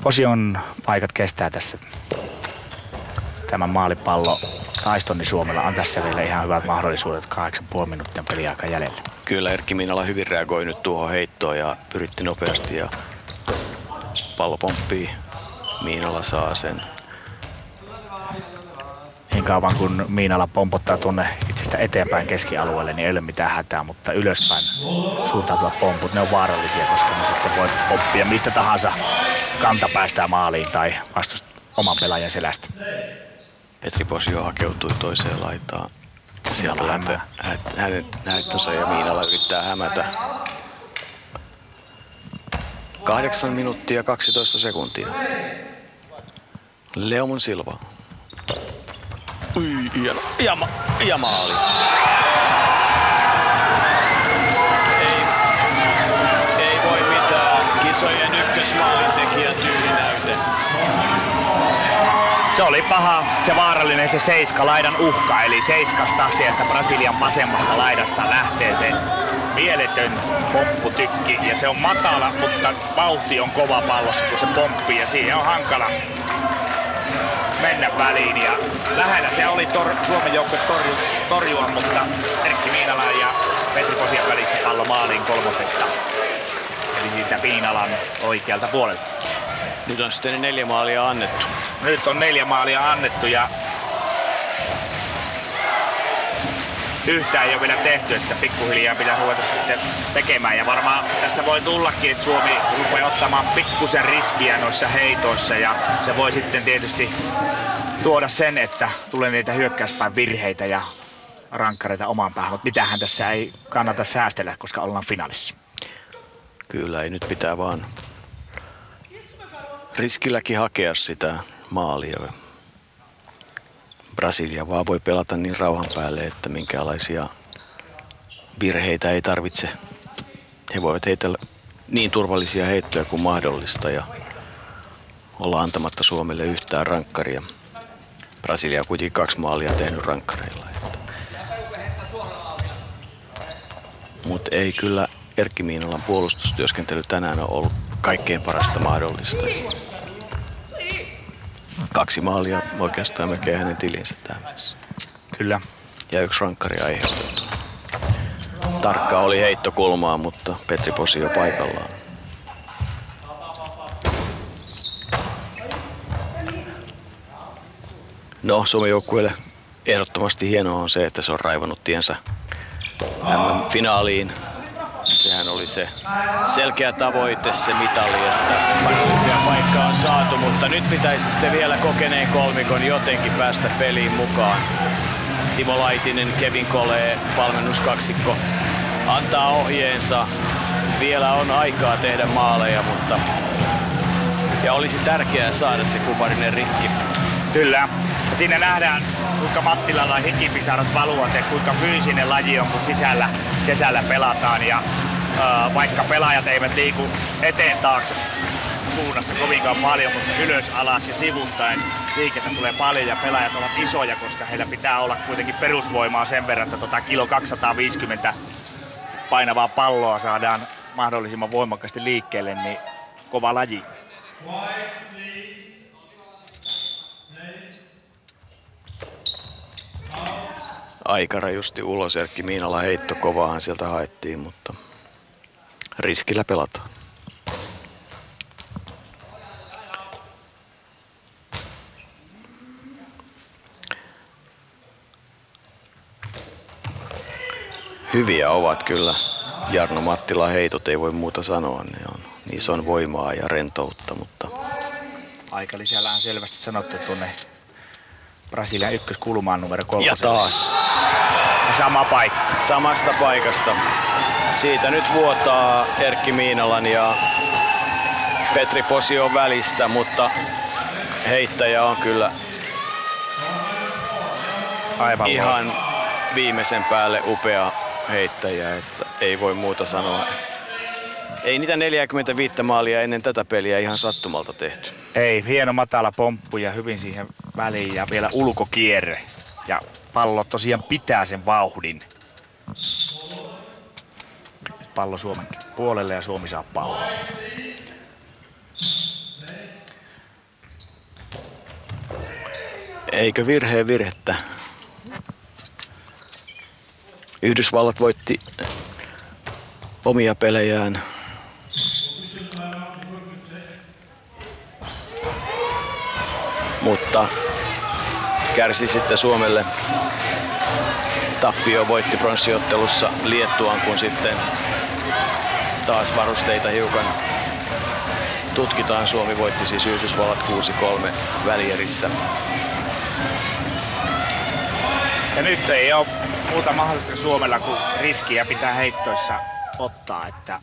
Posion paikat kestää tässä tämän maalipallo taiston, niin Suomella on tässä vielä ihan hyvät mahdollisuudet 8,5 minuuttia peliaikaa jäljellä. Kyllä Erkki Miinala hyvin reagoi nyt tuohon heittoon ja yritti nopeasti ja pallo pomppii. Miinala saa sen. Niin kauan kun Miinala pompottaa tuonne itsestä eteenpäin keskialueelle, niin ei ole mitään hätää, mutta ylöspäin suuntautuvat pomput, ne on vaarallisia, koska ne sitten voi oppia mistä tahansa kantapäästä maaliin tai oman pelaajan selästä. Petri Posio hakeutui toiseen laitaan. Sieltä hänen näyttönsä ja Miinala yrittää hämätä. 8 minuuttia 12 sekuntia. Leomon Silva. Ja maali. Ei voi mitään. Kisojen ykkösmaalintekijä tyylinäyte. Se oli paha, se vaarallinen se seiska-laidan uhka, eli seiskasta sieltä Brasilian vasemmasta laidasta lähtee se mieletön pompputykki ja se on matala, mutta vauhti on kova pallossa kun se pomppii ja siihen on hankala mennä väliin ja lähellä se oli Suomen joukko torjua, mutta Erkki Miinala ja Petri Posion välistä pallo maaliin kolmosesta, eli siitä Miinalan oikealta puolelta. Nyt on sitten 4 maalia annettu. Nyt on 4 maalia annettu ja yhtään ei ole vielä tehty, että pikkuhiljaa pitää ruveta sitten tekemään. Ja varmaan tässä voi tullakin, että Suomi rupeaa ottamaan pikkusen riskiä noissa heitoissa ja se voi sitten tietysti tuoda sen, että tulee niitä hyökkäyspäin virheitä ja rankkareita omaan päähän, mutta mitähän tässä ei kannata säästellä, koska ollaan finaalissa. Kyllä, ei nyt pitää vaan riskilläkin hakea sitä maalia. Brasilia vaan voi pelata niin rauhan päälle, että minkälaisia virheitä ei tarvitse. He voivat heitellä niin turvallisia heittoja kuin mahdollista ja olla antamatta Suomelle yhtään rankkaria. Brasilia on kuitenkin 2 maalia tehnyt rankkareilla. Mutta ei kyllä Erkki Miinalan puolustustyöskentely tänään ole ollut kaikkein parasta mahdollista. 2 maalia oikeastaan melkein hänen tilinsä tähän. Kyllä. Ja 1 rankkari aiheutettu. Tarkka oli heitto kulmaa, mutta Petri Posio paikallaan. No, Suomen joukkueelle ehdottomasti hienoa on se, että se on raivannut tiensä MM-finaaliin. Sehän oli se selkeä tavoite, se mitali, että paikka on saatu, mutta nyt pitäisi sitten vielä kokeneen kolmikon jotenkin päästä peliin mukaan. Timo Laitinen, Kevin Kole, valmennuskaksikko antaa ohjeensa. Vielä on aikaa tehdä maaleja, mutta ja olisi tärkeää saada se kuparinen rikki. Kyllä. Ja siinä nähdään, kuinka Mattilalla hikipisarat valuvat ja kuinka fyysinen laji on, kun kesällä pelataan. Ja vaikka pelaajat eivät liiku eteen taakse suunnassa kovinkaan paljon, mutta ylös, alas ja sivuttaen liikettä tulee paljon ja pelaajat ovat isoja, koska heillä pitää olla kuitenkin perusvoimaa sen verran, että kilo 250 painavaa palloa saadaan mahdollisimman voimakkaasti liikkeelle, niin kova laji. Aika rajusti ulos, Erkki Miinala heitto kovaahan sieltä haettiin, mutta riskillä pelataan. Hyviä ovat kyllä Jarno Mattilan heitot, ei voi muuta sanoa. Niissä on voimaa ja rentoutta, mutta aika lisällä on selvästi sanottu tuonne Brasilian ykköskulmaan numero 3. Ja taas. Sama paikka. Samasta paikasta. Siitä nyt vuotaa Erkki Miinalan ja Petri Posion välistä, heittäjä on kyllä aivan ihan viimeisen päälle upea heittäjä, että ei voi muuta sanoa. Ei niitä 45 maalia ennen tätä peliä ihan sattumalta tehty. Ei, hieno matala pomppu ja hyvin siihen väliin ja vielä ulkokierre. Ja pallo tosiaan pitää sen vauhdin. Pallo Suomen puolelle ja Suomi saa pallon. Eikö virhettä? Yhdysvallat voitti omia pelejään. Mutta kärsi sitten Suomelle tappio, voitti pronssiottelussa Liettuan, kun sitten taas varusteita hiukan tutkitaan. Suomi voitti siis Yhdysvallat 6-3 välierissä. Ja nyt ei ole muuta mahdollista Suomella kuin riskiä pitää heittoissa ottaa, että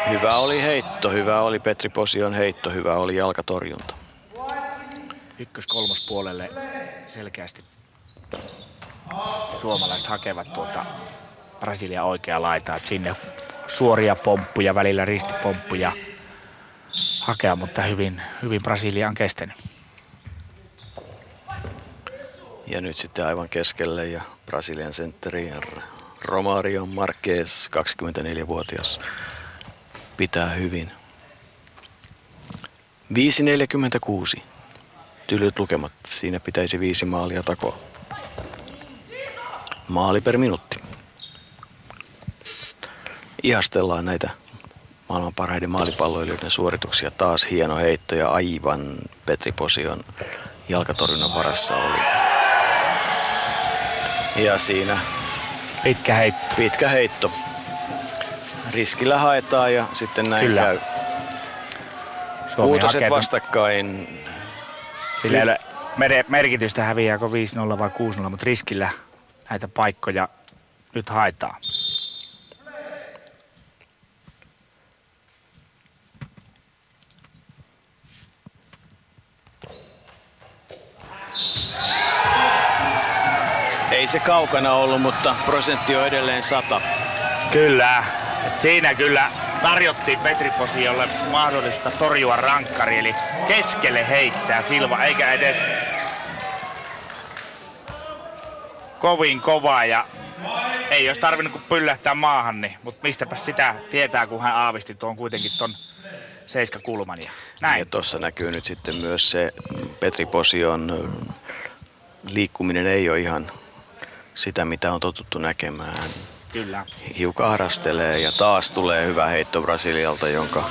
hyvä oli heitto, hyvä oli Petri Posion heitto, hyvä oli jalkatorjunta. Ykkös-kolmospuolelle selkeästi suomalaiset hakevat tuota Brasilian oikea laitaa, että sinne suoria pomppuja, välillä ristipomppuja hakea, mutta hyvin Brasilia on kestänyt. Ja nyt sitten aivan keskelle ja Brasilian sentteri Romario Marquez, 24-vuotias, pitää hyvin. 5.46. Tylyt lukemat. Siinä pitäisi 5 maalia takoa. Maali per minuutti. Ihastellaan näitä maailman parhaiden maalipalloilijoiden suorituksia. Taas hieno heitto ja aivan Petri Posion jalkatorjunnan varassa oli. Ja siinä pitkä heitto. Riskillä haetaan ja sitten näin kyllä käy. Kuutoset vastakkain. Sillä ei ole merkitystä, häviääkö 5-0 vai 6-0, mutta riskillä näitä paikkoja nyt haetaan. Ei se kaukana ollut, mutta prosentti on edelleen 100. Kyllä. Siinä kyllä tarjottiin Petri Posiolle mahdollista torjua rankkari, eli keskelle heittää Silva, eikä edes kovin kovaa, ja ei olisi tarvinnut kuin pyllähtää maahan, niin, mutta mistäpä sitä tietää, kun hän aavisti tuon kuitenkin ton seiskakulman. Ja näin. Ja tuossa näkyy nyt sitten myös se Petri Posion liikkuminen ei ole ihan sitä, mitä on totuttu näkemään. Kyllä. Hiukan harastelee ja taas tulee hyvä heitto Brasilialta, jonka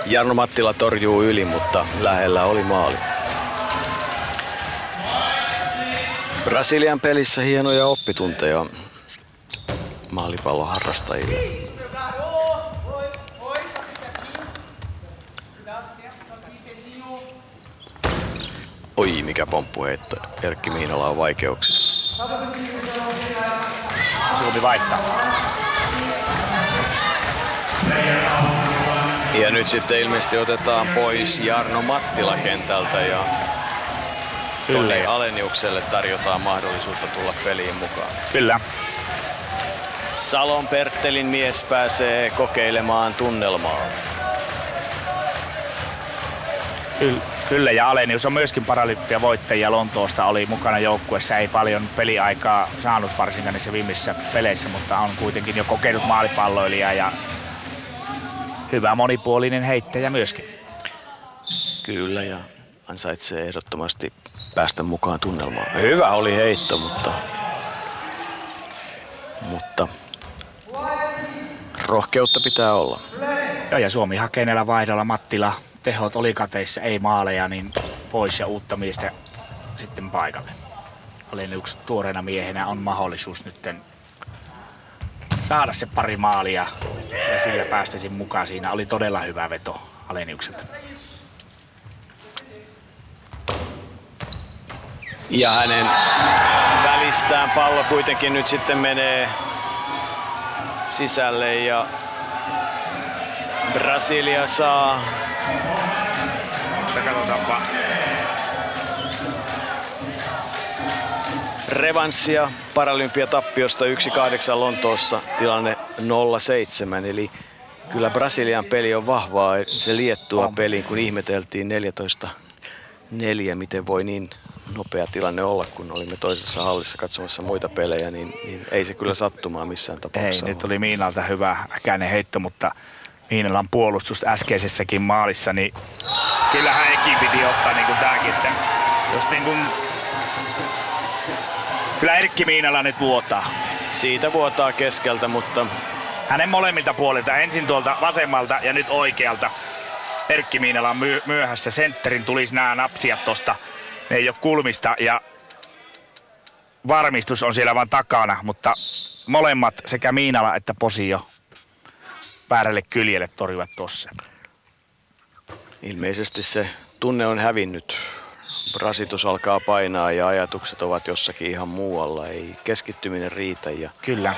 Jarno Mattila torjuu yli, mutta lähellä oli maali. Brasilian pelissä hienoja oppitunteja maalipallon harrastajille. Oi, mikä pomppuheitto. Erkki Miinala on vaikeuksissa. Suomi vaihtaa. Ja nyt sitten ilmeisesti otetaan pois Jarno Mattila kentältä ja Toni Aleniukselle tarjotaan mahdollisuutta tulla peliin mukaan. Kyllä. Salon Perttelin mies pääsee kokeilemaan tunnelmaa. Kyllä, ja Alenius on myöskin paralympiavoittajia Lontoosta, oli mukana joukkueessa, ei paljon peliaikaa saanut varsinkaan niissä viimeisissä peleissä, mutta on kuitenkin jo kokenut maalipalloilija ja hyvä monipuolinen heittäjä myöskin. Kyllä, ja ansaitsee ehdottomasti päästä mukaan tunnelmaan. Hyvä oli heitto, mutta rohkeutta pitää olla. Joo, ja Suomi hakee näillä vaihdolla. Mattila, tehot oli kateissa, ei maaleja, niin pois ja uutta miestä sitten paikalle. Alenius tuoreena miehenä on mahdollisuus nyt saada se pari maalia ja sillä päästäisiin mukaan. Siinä oli todella hyvä veto Aleniukselta. Ja hänen välistään pallo kuitenkin nyt sitten menee sisälle ja Brasilia saa. Katsotaanpa. Revanssia Paralympiatappiosta 1-8 Lontoossa, tilanne 0-7, eli kyllä Brasilian peli on vahvaa. Se Liettua peli, kun ihmeteltiin 14-4, miten voi niin nopea tilanne olla, kun olimme toisessa hallissa katsomassa muita pelejä, niin ei se kyllä sattumaa missään tapauksessa. Ei, nyt oli Miinalta hyvä äkäinen heitto, mutta Miinalan puolustus äskeisessäkin maalissa, niin kyllähän ekin piti ottaa niin kuin tääkin, että jos niin kuin kyllä Erkki Miinala nyt vuotaa. Siitä vuotaa keskeltä, mutta hänen molemmilta puolilta, ensin tuolta vasemmalta ja nyt oikealta. Erkki Miinala on myöhässä, sentterin tulisi nämä napsia tosta. Ne ei ole kulmista ja varmistus on siellä vaan takana, mutta molemmat sekä Miinala että Posio väärälle kyljelle torjuvat tossa. Ilmeisesti se tunne on hävinnyt. Rasitus alkaa painaa ja ajatukset ovat jossakin ihan muualla. Ei keskittyminen riitä. Ja kyllä.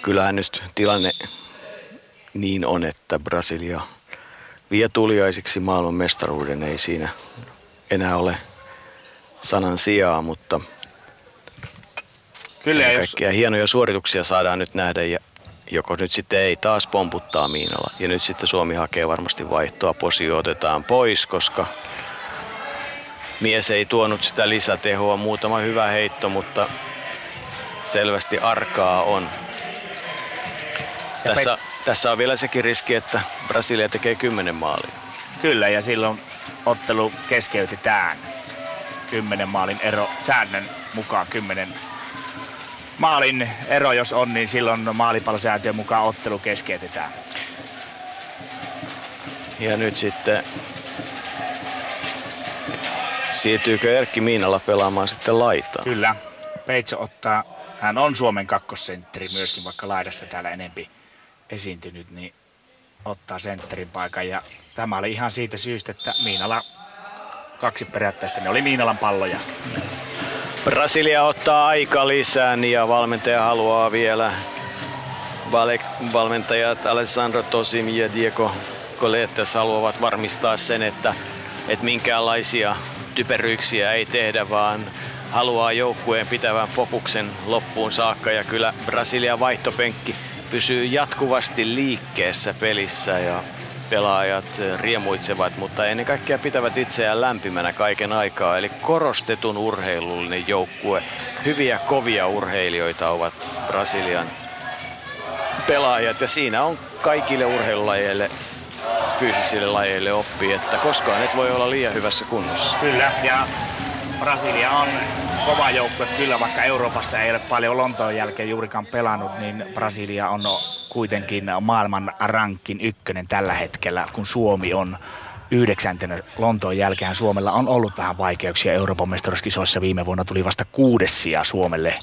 Kyllähän nyt tilanne niin on, että Brasilia vie tuliaisiksi maailman mestaruuden. Ei siinä enää ole sanan sijaa, mutta kyllä, kaikkia hienoja suorituksia saadaan nyt nähdä. Ja joko nyt sitten ei taas pomputtaa Miinala. Ja nyt sitten Suomi hakee varmasti vaihtoa. Posio otetaan pois, koska mies ei tuonut sitä lisätehoa. Muutama hyvä heitto, mutta selvästi arkaa on. Tässä on vielä sekin riski, että Brasilia tekee 10 maalia. Kyllä, ja silloin ottelu keskeytetään. 10 maalin ero, säännön mukaan 10 maalin ero jos on, niin silloin maalipallosäätiön mukaan ottelu keskeytetään. Ja nyt sitten siirtyykö Erkki Miinala pelaamaan sitten laitaan? Kyllä. Peitso ottaa, hän on Suomen kakkosentteri myöskin, vaikka laidassa täällä enempi esiintynyt, niin ottaa sentterin paikan. Ja tämä oli ihan siitä syystä, että Miinala 2 perättäistä, ne oli Miinalan palloja. Brasilia ottaa aika lisään ja valmentaja haluaa vielä, valmentajat Alessandro Tosim ja Diego Coletes haluavat varmistaa sen, että minkäänlaisia typeryyksiä ei tehdä, vaan haluaa joukkueen pitävän fokuksen loppuun saakka ja kyllä Brasilian vaihtopenkki pysyy jatkuvasti liikkeessä pelissä ja pelaajat riemuitsevat, mutta ennen kaikkea pitävät itseään lämpimänä kaiken aikaa. Eli korostetun urheilullinen joukkue. Hyviä kovia urheilijoita ovat Brasilian pelaajat ja siinä on kaikille urheilulajeille, fyysisille lajeille oppi, että koskaan et voi olla liian hyvässä kunnossa. Kyllä, ja Brasilia on kova joukkue kyllä, vaikka Euroopassa ei ole paljon Lontoon jälkeen juurikaan pelannut, niin Brasilia on kuitenkin maailman rankin 1 tällä hetkellä, kun Suomi on 9. Lontoon jälkeen. Suomella on ollut vähän vaikeuksia Euroopan mestaruuskisoissa. Viime vuonna tuli vasta 6. sija Suomelle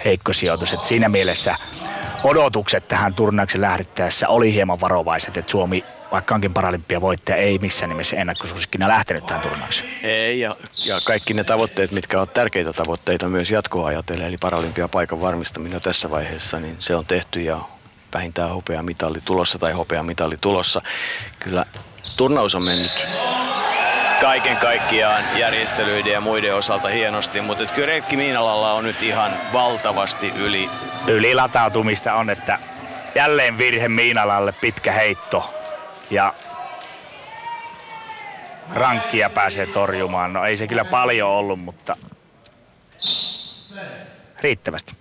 heikko sijoitus. Et siinä mielessä odotukset tähän turnauksen lähdettäessä oli hieman varovaiset, että Suomi, vaikka onkin paralympiavoittaja, ei missään nimessä ennakkosuosikkina lähtenyt tähän turnaukseen. Ei, ja kaikki ne tavoitteet, mitkä ovat tärkeitä tavoitteita myös jatkoa ajatellen, eli paralympiapaikan varmistaminen jo tässä vaiheessa, niin se on tehty ja vähintään hopeamitali tulossa tai hopeamitali tulossa. Kyllä turnaus on mennyt kaiken kaikkiaan järjestelyiden ja muiden osalta hienosti, mutta kyllä Erkki Miinalalla on nyt ihan valtavasti Ylilatautumista on, että jälleen virhe Miinalalle, pitkä heitto ja rankkia pääsee torjumaan. No ei se kyllä paljon ollut, mutta riittävästi.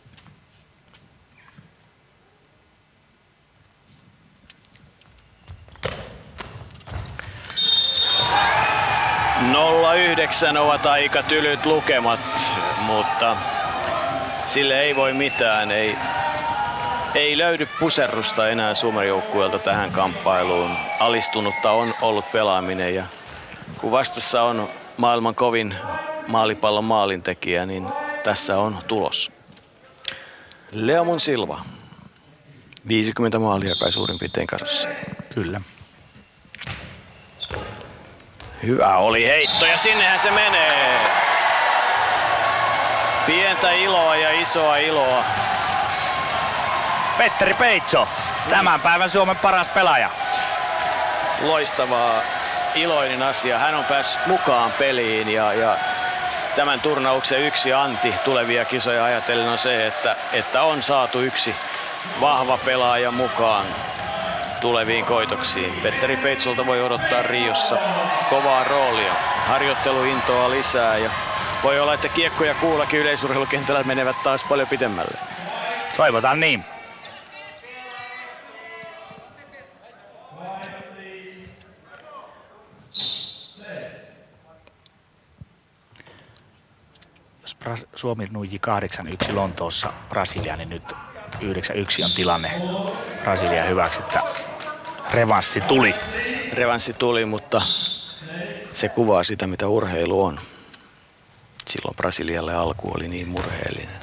(0-9) ovat aika tylyt lukemat, mutta sille ei voi mitään. Ei löydy puserrusta enää Suomen joukkueelta tähän kamppailuun. Alistunutta on ollut pelaaminen ja kun vastassa on maailman kovin maalipallon maalintekijä, niin tässä on tulos. Leomon Silva. 50 maalia kai suurin piirtein karassa. Kyllä. Hyvä oli heitto ja sinnehän se menee. Pientä iloa ja isoa iloa. Petteri Peitso, tämän päivän Suomen paras pelaaja. Loistavaa, iloinen asia. Hän on päässyt mukaan peliin ja tämän turnauksen yksi anti tulevia kisoja ajatellen on se, että on saatu yksi vahva pelaaja mukaan tuleviin koitoksiin. Petteri Peitsolta voi odottaa Riossa kovaa roolia, harjoitteluintoa lisää ja voi olla, että kiekko ja kuulakin yleisurheilukentällä menevät taas paljon pitemmälle. Toivotaan niin. Jos Suomi nuiji 8-1 Lontoossa Brasiliaan, niin nyt 9-1 on tilanne Brasilia hyväksi, että revanssi tuli. Revanssi tuli, mutta se kuvaa sitä, mitä urheilu on. Silloin Brasilialle alku oli niin murheellinen.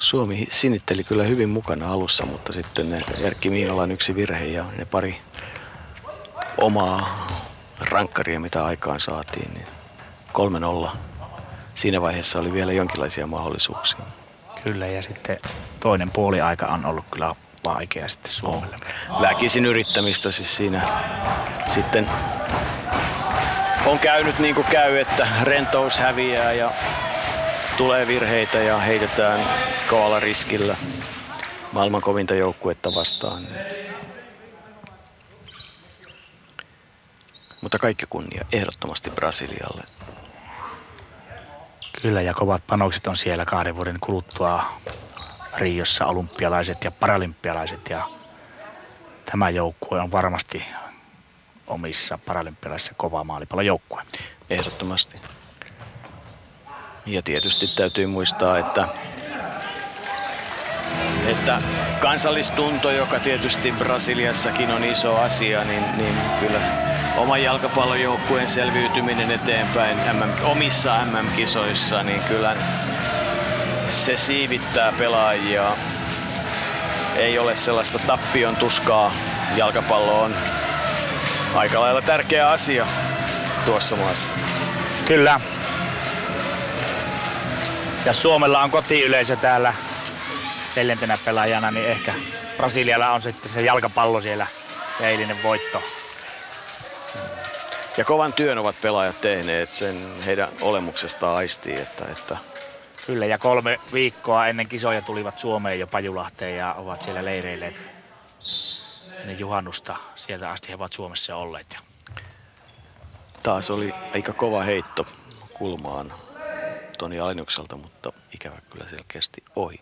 Suomi sinitteli kyllä hyvin mukana alussa, mutta sitten ne Erkki Miinalan yksi virhe ja ne pari omaa rankkaria, mitä aikaan saatiin, niin 3-0. Siinä vaiheessa oli vielä jonkinlaisia mahdollisuuksia. Kyllä, ja sitten toinen puoliaika on ollut kyllä vaikea sitten Suomelle. Väkisin yrittämistä siis siinä sitten on käynyt niin kuin käy, että rentous häviää ja tulee virheitä ja heitetään kovalla riskillä maailman kovinta joukkuetta vastaan. Mutta kaikki kunnia ehdottomasti Brasilialle. Kyllä, ja kovat panokset on siellä 2 vuoden kuluttua Riossa olympialaiset ja paralympialaiset. Ja tämä joukkue on varmasti omissa paralympialaisissa kova maalipallon joukkue. Ehdottomasti. Ja tietysti täytyy muistaa, että kansallistunto, joka tietysti Brasiliassakin on iso asia, niin kyllä oman jalkapallojoukkueen selviytyminen eteenpäin omissa MM-kisoissa, niin kyllä se siivittää pelaajia. Ei ole sellaista tappion tuskaa. Jalkapallo on aika lailla tärkeä asia tuossa maassa. Kyllä. Ja Suomella on kotiyleisö täällä 4. pelaajana, niin ehkä Brasilialla on sitten se jalkapallo siellä ja eilinen voitto. Ja kovan työn ovat pelaajat tehneet, sen heidän olemuksestaan aistii, että Kyllä, ja 3 viikkoa ennen kisoja tulivat Suomeen jo Pajulahteen ja ovat siellä leireilleet ennen juhannusta. Sieltä asti he ovat Suomessa olleet. taas oli aika kova heitto kulmaan Toni Aleniukselta, mutta ikävä kyllä selkeästi ohi.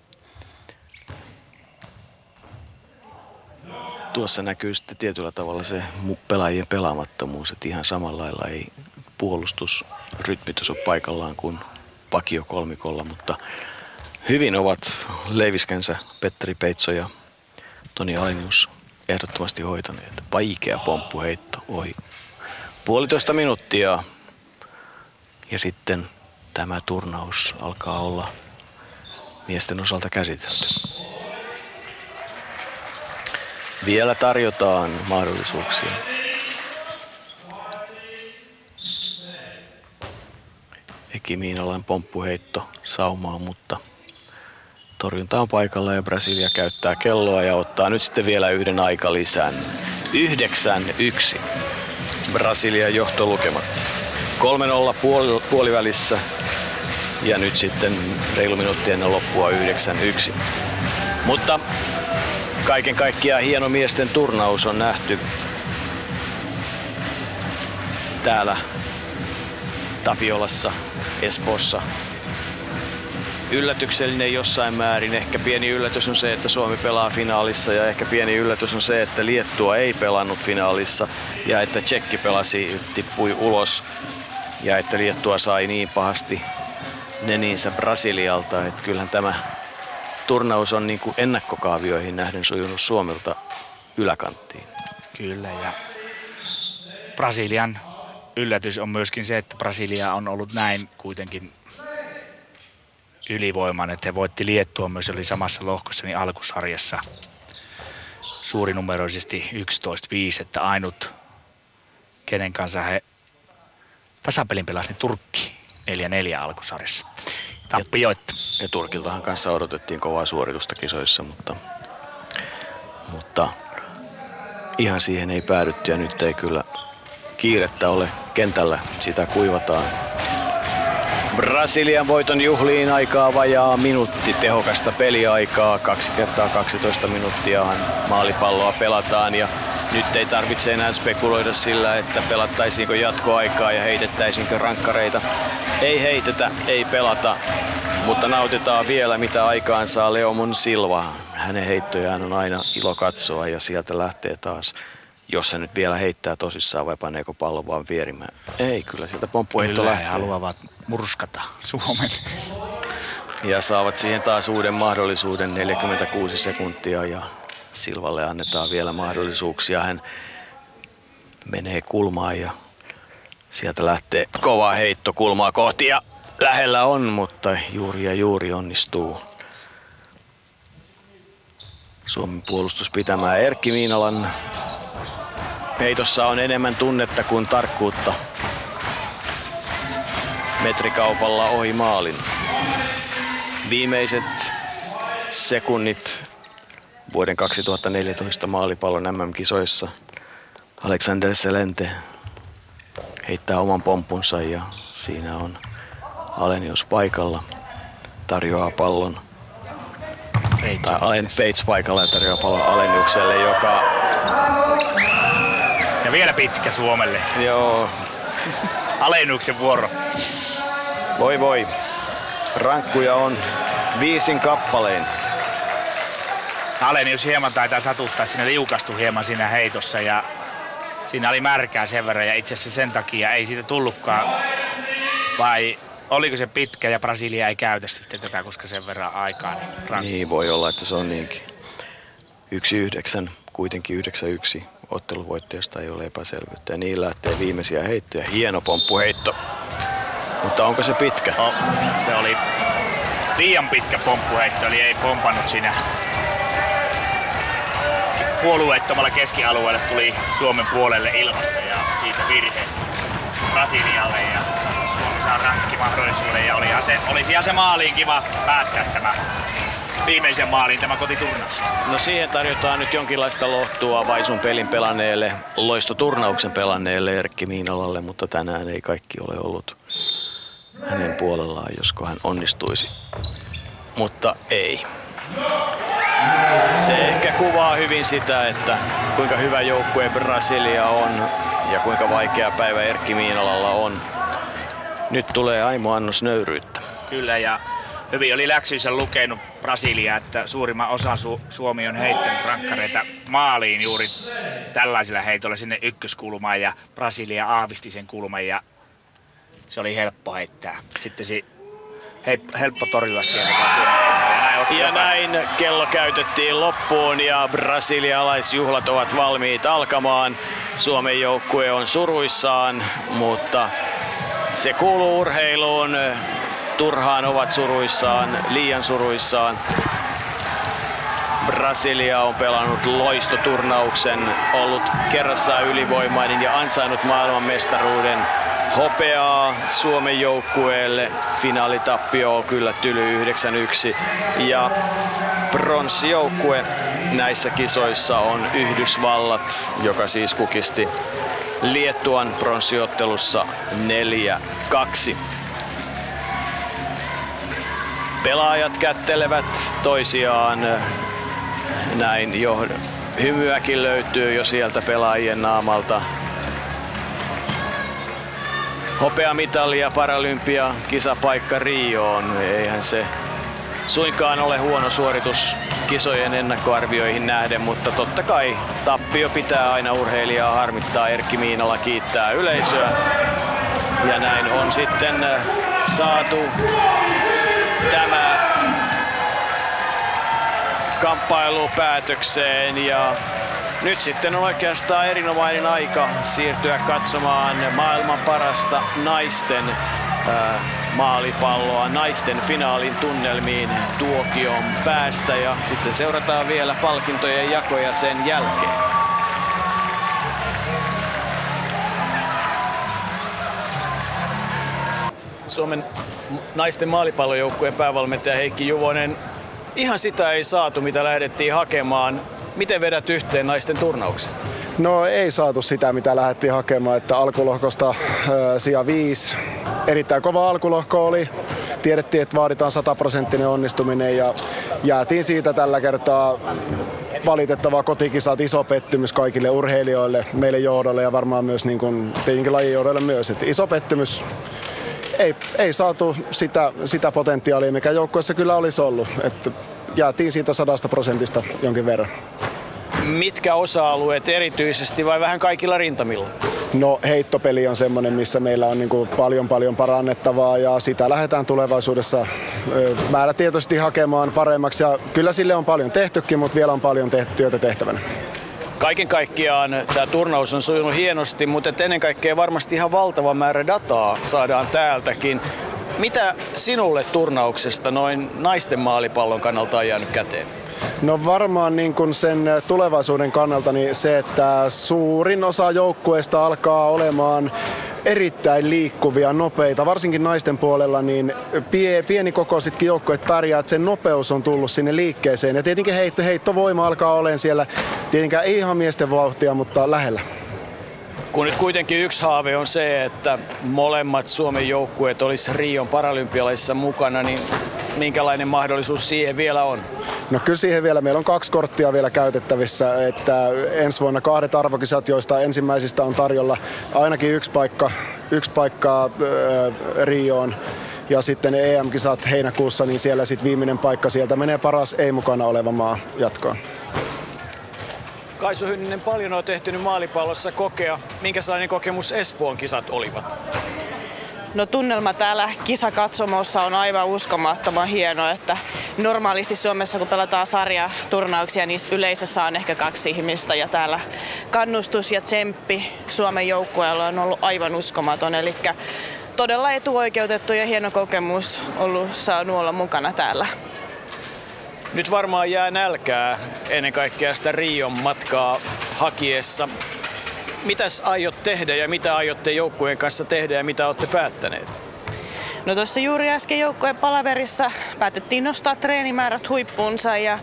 Tuossa näkyy sitten tietyllä tavalla se pelaajien pelaamattomuus, että ihan samalla lailla ei puolustusrytmitys ole paikallaan kuin vakio kolmikolla, mutta hyvin ovat leiviskänsä Petteri Peitso ja Toni Alenius ehdottomasti hoitaneet. Vaikea pomppuheitto ohi 1,5 minuuttia ja sitten tämä turnaus alkaa olla miesten osalta käsitelty. Vielä tarjotaan mahdollisuuksia. Eki Miinalan pomppuheitto saumaan, mutta torjunta on paikalla ja Brasilia käyttää kelloa ja ottaa nyt sitten vielä yhden aikalisän. 9-1. Brasilian johtolukemat. 3-0 puolivälissä ja nyt sitten reilu minuutti ennen loppua 9-1. Mutta kaiken kaikkiaan hieno miesten turnaus on nähty täällä Tapiolassa, Espoossa. Yllätyksellinen jossain määrin. Ehkä pieni yllätys on se, että Suomi pelaa finaalissa ja ehkä pieni yllätys on se, että Liettua ei pelannut finaalissa ja että Tšekki pelasi, tippui ulos ja että Liettua sai niin pahasti neniinsä Brasilialta, että kyllähän tämä turnaus on niin kuin ennakkokaavioihin nähden sujunut Suomelta yläkanttiin. Kyllä, ja Brasilian yllätys on myöskin se, että Brasilia on ollut näin kuitenkin ylivoimainen, että he voitti Liettua myös, oli samassa lohkossa niin alkusarjassa suurinumeroisesti 11-5, että ainut kenen kanssa he tasapelin pelasi niin Turkki 4-4 alkusarjassa. Tappioitta. Ja Turkiltahan kanssa odotettiin kovaa suoritusta kisoissa, mutta ihan siihen ei päädytty ja nyt ei kyllä kiirettä ole kentällä, sitä kuivataan. Brasilian voiton juhliin aikaa vajaa minuutti tehokasta peliaikaa. 2 kertaa 12 minuuttiahan maalipalloa pelataan ja nyt ei tarvitse enää spekuloida sillä, että pelattaisiinko jatkoaikaa ja heitettäisiinkö rankkareita. Ei heitetä, ei pelata, mutta nautitaan vielä mitä aikaan saa Leomon Silva. Hänen heittojaan on aina ilo katsoa ja sieltä lähtee taas. Jos se nyt vielä heittää tosissaan vai paneeko pallon vaan vierimään. Ei, kyllä sieltä pomppuheitto lähtee. He haluavat murskata Suomen. Ja saavat siihen taas uuden mahdollisuuden, 46 sekuntia ja Silvalle annetaan vielä mahdollisuuksia. Hän menee kulmaan ja sieltä lähtee kova heitto kulmaa kohti ja lähellä on, mutta juuri onnistuu Suomen puolustus pitämään. Erkki Miinalan heitossa on enemmän tunnetta kuin tarkkuutta. Metrikaupalla ohi maalin. Viimeiset sekunnit vuoden 2014 maalipallon MM-kisoissa. Alexander Selente heittää oman pomppunsa ja siinä on Alenius paikalla. Tarjoaa pallon. Peitso paikalla ja tarjoaa pallon Aleniukselle, joka... Ja vielä pitkä Suomelle. Joo. Aleniuksen vuoro. Voi. Rankkuja on 5 kappaleen. Alenius hieman taitaa satuttaa, siinä liukastui hieman siinä heitossa ja siinä oli märkää sen verran ja itse asiassa sen takia ei siitä tullutkaan. Vai oliko se pitkä ja Brasilia ei käytä sitten tätä, koska sen verran aikaa niin voi olla, että se on niinkin. 1-9, kuitenkin 9-1. Otteluvoittajasta ei ole epäselvyyttä ja niin lähtee viimeisiä heittoja. Hieno pomppuheitto. Mutta onko se pitkä? No, se oli liian pitkä pomppuheitto, eli ei pompannut siinä. Puolueettomalla keskialueelle tuli Suomen puolelle ilmassa ja siitä virhe Brasilialle ja Suomi saa rankkimahdollisuuden ja olisihan se maaliin kiva päättää tämä viimeisen maaliin tämä kotiturnaus? No siihen tarjotaan nyt jonkinlaista lohtua Vaisun pelin pelanneelle, loistoturnauksen pelanneelle Erkki Miinalalle, mutta tänään ei kaikki ole ollut hänen puolellaan, josko hän onnistuisi. Mutta ei. Se ehkä kuvaa hyvin sitä, että kuinka hyvä joukkue Brasilia on ja kuinka vaikea päivä Erkki Miinalalla on. Nyt tulee aimo annos nöyryyttä. Kyllä, ja hyvin oli läksynsä lukenut Brasilia, että suurimman osan Suomi on heittänyt rankkareita maaliin juuri tällaisilla heitoilla sinne ykköskulmaan, ja Brasilia aavisti sen kulman ja se oli helppo heittää. Sitten helppo torjua siellä. Ja näin kello käytettiin loppuun ja brasilialaisjuhlat ovat valmiit alkamaan. Suomen joukkue on suruissaan, mutta se kuuluu urheiluun. Turhaan ovat suruissaan, liian suruissaan. Brasilia on pelannut loistoturnauksen, ollut kerrassaan ylivoimainen ja ansainnut maailmanmestaruuden. Hopeaa Suomen joukkueelle, finaalitappio on kyllä tyly 9-1 ja pronssijoukkue näissä kisoissa on Yhdysvallat, joka siis kukisti Liettuan pronssiottelussa 4-2. Pelaajat kättelevät toisiaan, näin jo hymyäkin löytyy jo sieltä pelaajien naamalta. Hopeamitali ja Paralympia kisapaikka Rioon. Eihän se suinkaan ole huono suoritus kisojen ennakkoarvioihin nähden, mutta totta kai tappio pitää aina urheilijaa harmittaa. Erkki Miinala kiittää yleisöä ja näin on sitten saatu tämä kamppailu päätökseen ja nyt sitten on oikeastaan erinomainen aika siirtyä katsomaan maailman parasta naisten maalipalloa, naisten finaalin tunnelmiin tuokion päästä ja sitten seurataan vielä palkintojen jakoja sen jälkeen. Suomen naisten maalipallojoukkueen päävalmentaja Heikki Juvonen, ihan sitä ei saatu mitä lähdettiin hakemaan. Miten vedät yhteen naisten turnauksen? No ei saatu sitä, mitä lähdettiin hakemaan, että alkulohkosta sija 5. Erittäin kova alkulohko oli. Tiedettiin, että vaaditaan 100% onnistuminen ja jäätiin siitä tällä kertaa. Valitettavaa kotikisat, iso pettymys kaikille urheilijoille, meille johdolle ja varmaan myös niin kuin, tietenkin lajin johdolle myös. Että iso pettymys. Ei saatu sitä potentiaalia, mikä joukkueessa kyllä olisi ollut. Että jäätiin siitä 100% jonkin verran. Mitkä osa-alueet erityisesti vai vähän kaikilla rintamilla? No heittopeli on semmoinen, missä meillä on niin kuin paljon parannettavaa ja sitä lähdetään tulevaisuudessa määrätietoisesti hakemaan paremmaksi. Ja kyllä sille on paljon tehtykin, mutta vielä on paljon työtä tehtävänä. Kaiken kaikkiaan tämä turnaus on sujunut hienosti, mutta ennen kaikkea varmasti ihan valtava määrä dataa saadaan täältäkin. Mitä sinulle turnauksesta noin naisten maalipallon kannalta on jäänyt käteen? No varmaan niin kuin sen tulevaisuuden kannalta niin se, että suurin osa joukkueista alkaa olemaan erittäin liikkuvia, nopeita. Varsinkin naisten puolella niin pienikokoisitkin joukkueet pärjää, että sen nopeus on tullut sinne liikkeeseen. Ja tietenkin heittovoima alkaa olemaan siellä, tietenkään ei ihan miesten vauhtia, mutta lähellä. Kun nyt kuitenkin yksi haave on se, että molemmat Suomen joukkueet olisi Rion paralympialaisissa mukana, niin minkälainen mahdollisuus siihen vielä on? No kyllä siihen vielä. Meillä on 2 korttia vielä käytettävissä, että ensi vuonna 2 arvokisat, joista ensimmäisistä on tarjolla ainakin yksi paikka Rioon. Ja sitten ne EM-kisat heinäkuussa, niin siellä sitten viimeinen paikka sieltä menee paras ei-mukana oleva maa jatkoon. Kaisu Hynninen, paljon on tehty nyt maalipallossa kokea. Minkälainen kokemus Espoon kisat olivat? No tunnelma täällä kisakatsomossa on aivan uskomattoman hieno, että normaalisti Suomessa kun pelataan sarjaturnauksia, niin yleisössä on ehkä 2 ihmistä ja täällä kannustus ja tsemppi Suomen joukkueella on ollut aivan uskomaton, eli todella etuoikeutettu ja hieno kokemus saanut olla mukana täällä. Nyt varmaan jää nälkää ennen kaikkea sitä Rion matkaa hakiessa. Mitäs aiot tehdä ja mitä aiotte joukkueen kanssa tehdä ja mitä olette päättäneet? No tuossa juuri äsken joukkueen palaverissa päätettiin nostaa treenimäärät huippuunsa ja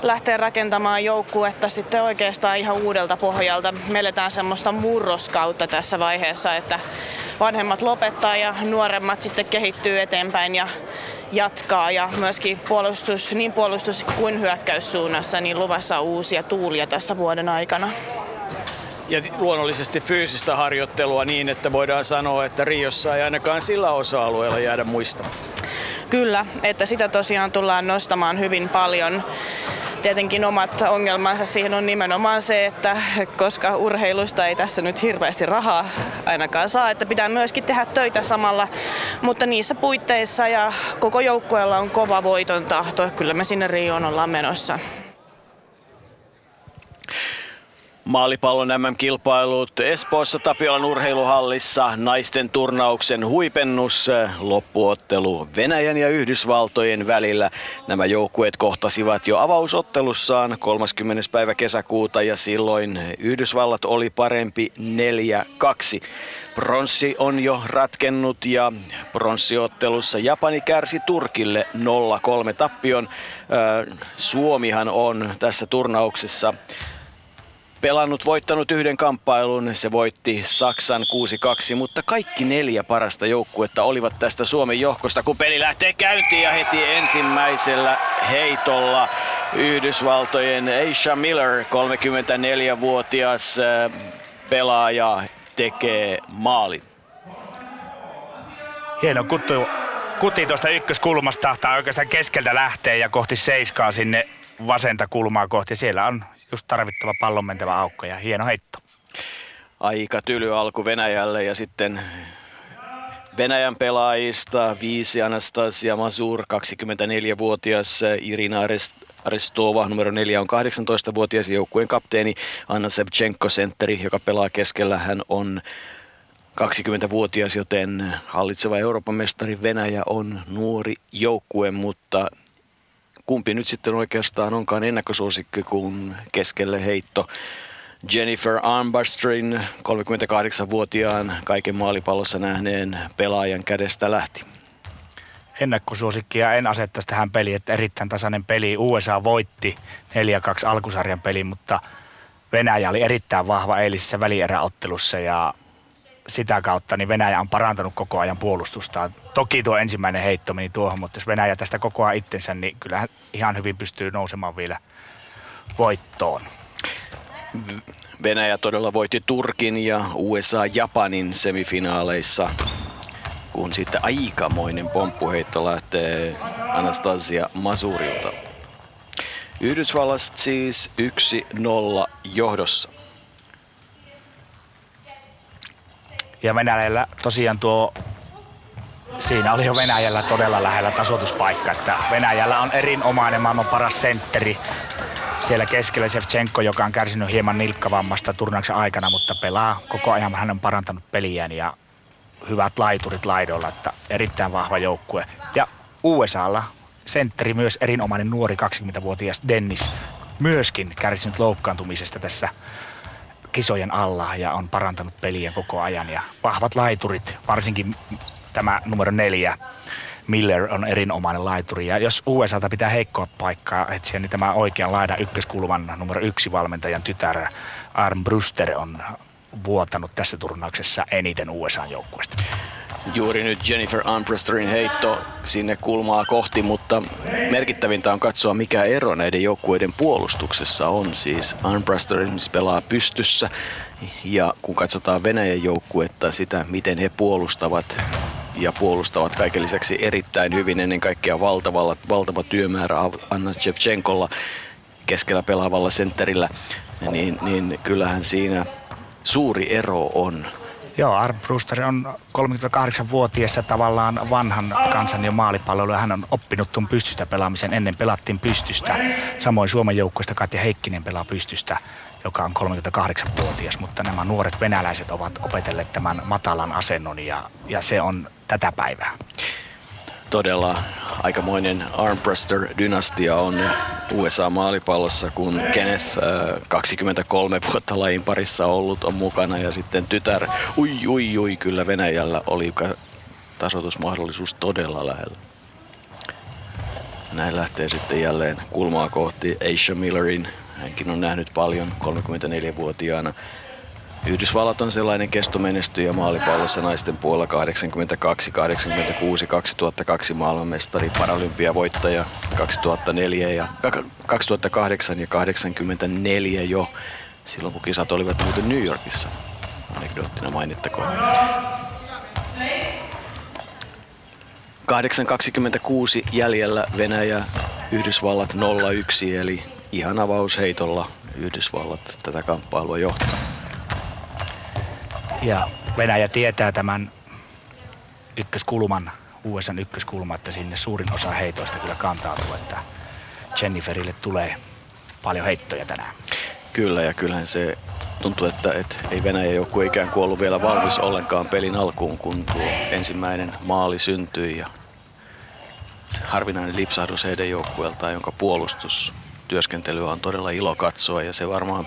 lähteä rakentamaan joukkuetta sitten oikeastaan ihan uudelta pohjalta. Me eletään semmoista murroskautta tässä vaiheessa, että vanhemmat lopettaa ja nuoremmat sitten kehittyy eteenpäin ja jatkaa. Ja myöskin niin puolustus kuin hyökkäyssuunnassa niin luvassa uusia tuulia tässä vuoden aikana. Ja luonnollisesti fyysistä harjoittelua niin, että voidaan sanoa, että Riossa ei ainakaan sillä osa-alueella jäädä muistamaan. Kyllä, että sitä tosiaan tullaan nostamaan hyvin paljon. Tietenkin omat ongelmansa siihen on nimenomaan se, että koska urheilusta ei tässä nyt hirveästi rahaa ainakaan saa, että pitää myöskin tehdä töitä samalla, mutta niissä puitteissa ja koko joukkueella on kova voiton tahto. Kyllä me sinne Rioon ollaan menossa. Maalipallon MM-kilpailut Espoossa Tapiolan urheiluhallissa, naisten turnauksen huipennus, loppuottelu Venäjän ja Yhdysvaltojen välillä. Nämä joukkueet kohtasivat jo avausottelussaan 30. päivä kesäkuuta ja silloin Yhdysvallat oli parempi 4-2. Pronssi on jo ratkennut ja pronssiottelussa Japani kärsi Turkille 0-3 tappion. Suomihan on tässä turnauksessa voittanut yhden kamppailun, se voitti Saksan 6-2, mutta kaikki 4 parasta joukkuetta olivat tästä Suomen johkosta, kun peli lähtee käyntiin ja heti ensimmäisellä heitolla Yhdysvaltojen Aisha Miller, 34-vuotias pelaaja, tekee maalin. Hieno kuti tuosta ykköskulmasta, tai oikeastaan keskeltä lähtee ja kohti seiskaa sinne vasenta kulmaa kohti. Siellä on just tarvittava pallon mentävä aukko ja hieno heitto. Aika tyly alku Venäjälle ja sitten Venäjän pelaajista 5 Anastasia Mazur, 24-vuotias, Irina Arestova, numero 4 on 18-vuotias, joukkueen kapteeni Anna Sevchenko, sentteri, joka pelaa keskellä. Hän on 20-vuotias, joten hallitseva Euroopan mestari Venäjä on nuori joukkue, mutta kumpi nyt sitten oikeastaan onkaan ennakkosuosikki, kun keskelle heitto Jennifer Armbrusterin 38-vuotiaan kaiken maalipallossa nähneen pelaajan kädestä lähti. Ennakkosuosikkia en asettaisi tähän peliin, että erittäin tasainen peli. USA voitti 4-2 alkusarjan pelin, mutta Venäjä oli erittäin vahva eilisessä välieräottelussa ja sitä kautta niin Venäjä on parantanut koko ajan puolustustaan. Toki tuo ensimmäinen heitto meni tuohon, mutta jos Venäjä tästä kokoaa itsensä, niin kyllähän ihan hyvin pystyy nousemaan vielä voittoon. Venäjä todella voitti Turkin ja USA Japanin semifinaaleissa, kun sitten aikamoinen pomppuheitto lähtee Anastasia Mazurilta. Yhdysvallat siis 1-0 johdossa. Ja Venäjällä tosiaan siinä oli jo Venäjällä todella lähellä tasoituspaikka, että Venäjällä on erinomainen maailman paras sentteri. Siellä keskellä Sevchenko, joka on kärsinyt hieman nilkkavammasta turnauksen aikana, mutta pelaa koko ajan. Hän on parantanut peliään ja hyvät laiturit laidoilla, että erittäin vahva joukkue. Ja USAlla sentteri myös erinomainen nuori 20-vuotias Dennis, myöskin kärsinyt loukkaantumisesta tässä kisojen alla ja on parantanut peliä koko ajan. Ja vahvat laiturit, varsinkin tämä numero 4, Miller on erinomainen laituri. Ja jos USAlta pitää heikkoa paikkaa etsiä, niin tämä oikean laidan ykköskulman numero 1 valmentajan tytär Armbruster on vuotanut tässä turnauksessa eniten USAn joukkueesta. Juuri nyt Jennifer Armbrusterin heitto sinne kulmaa kohti, mutta merkittävintä on katsoa, mikä ero näiden joukkueiden puolustuksessa on. Siis Armbruster pelaa pystyssä ja kun katsotaan Venäjän joukkuetta, sitä miten he puolustavat kaiken lisäksi erittäin hyvin, ennen kaikkea valtava työmäärä Anna Shevchenkolla keskellä pelaavalla sentterillä, niin kyllähän siinä suuri ero on. Joo, Armbruster on 38-vuotias tavallaan vanhan kansan jo maalipalloilu ja hän on oppinut tuon pystystä pelaamisen. Ennen pelattiin pystystä. Samoin Suomen joukkueesta Katja Heikkinen pelaa pystystä, joka on 38-vuotias, mutta nämä nuoret venäläiset ovat opetelleet tämän matalan asennon ja se on tätä päivää. Todella aikamoinen Armbruster-dynastia on USA-maalipallossa, kun Kenneth, 23 vuotta lajin parissa ollut, on mukana ja sitten tytär, kyllä Venäjällä oli tasoitusmahdollisuus todella lähellä. Näin lähtee sitten jälleen kulmaa kohti Aisha Millerin. Hänkin on nähnyt paljon 34-vuotiaana. Yhdysvallat on sellainen kestomenestyjä maalipallossa naisten puolella 82, 86, 2002 maailmanmestari, paralympiavoittaja 2004 ja 2008 ja 84 jo, silloin kun kisat olivat muuten New Yorkissa. Anekdoottina mainittakoon. 8.26 jäljellä Venäjä, Yhdysvallat 0-1, eli ihan avausheitolla Yhdysvallat tätä kamppailua johtaa. Ja Venäjä tietää tämän ykköskulman, USA:n ykköskulma, että sinne suurin osa heitoista kyllä kantautuu, että Jenniferille tulee paljon heittoja tänään. Kyllä, ja kyllähän se tuntuu, että ei Venäjän joukkue ikään kuin ollut vielä valmis ollenkaan pelin alkuun, kun tuo ensimmäinen maali syntyi. Ja se harvinainen lipsahdus heidän joukkueeltaan, jonka puolustustyöskentelyä on todella ilo katsoa, ja se varmaan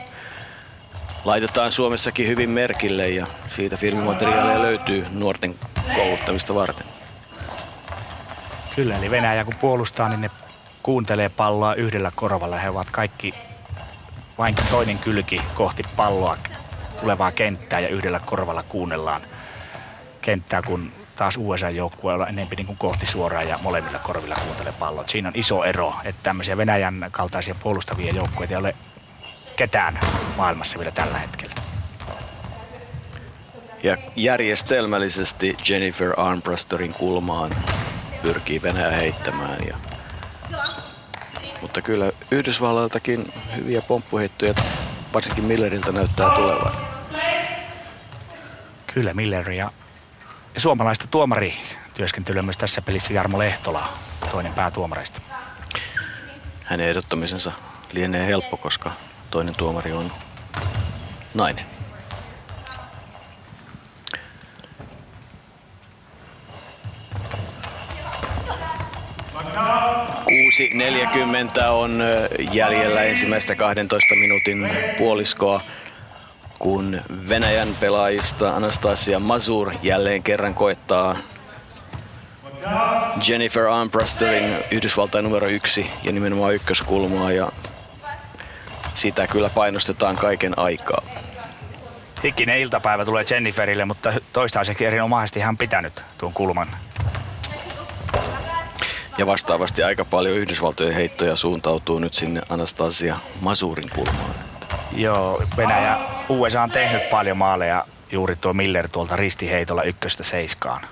laitetaan Suomessakin hyvin merkille, ja siitä filmimateriaalia löytyy nuorten kouluttamista varten. Kyllä, eli Venäjä kun puolustaa, niin ne kuuntelee palloa yhdellä korvalla. He ovat kaikki vain toinen kylki kohti palloa tulevaa kenttää, ja yhdellä korvalla kuunnellaan kenttää, kun taas USA-joukkueella enemmän niin kuin kohti suoraan ja molemmilla korvilla kuuntelee palloa. Siinä on iso ero, että tämmöisiä Venäjän kaltaisia puolustavia joukkueita ei ole ketään maailmassa vielä tällä hetkellä. Ja järjestelmällisesti Jennifer Armbrusterin kulmaan pyrkii Venäjä heittämään. Mutta kyllä Yhdysvalloiltakin hyviä pomppuheittoja, varsinkin Milleriltä, näyttää tulevan. Kyllä Miller ja suomalaista tuomarityöskentelyä myös tässä pelissä Jarmo Lehtola, toinen päätuomareista. Hänen ehdottamisensa lienee helppo, koska toinen tuomari on nainen. Kuusi 40 on jäljellä ensimmäistä 12 minuutin puoliskoa, kun Venäjän pelaajista Anastasia Mazur jälleen kerran koettaa Jennifer Armbrusterin Yhdysvaltain numero 1 ja nimenomaan ykköskulmaa, ja sitä kyllä painostetaan kaiken aikaa. Hikinen iltapäivä tulee Jenniferille, mutta toistaiseksi erinomaisesti hän pitänyt tuon kulman. Ja vastaavasti aika paljon Yhdysvaltojen heittoja suuntautuu nyt sinne Anastasia Mazurin kulmaan. Joo, Venäjä, USA on tehnyt paljon maaleja, juuri tuo Miller tuolta ristiheitolla 1-7.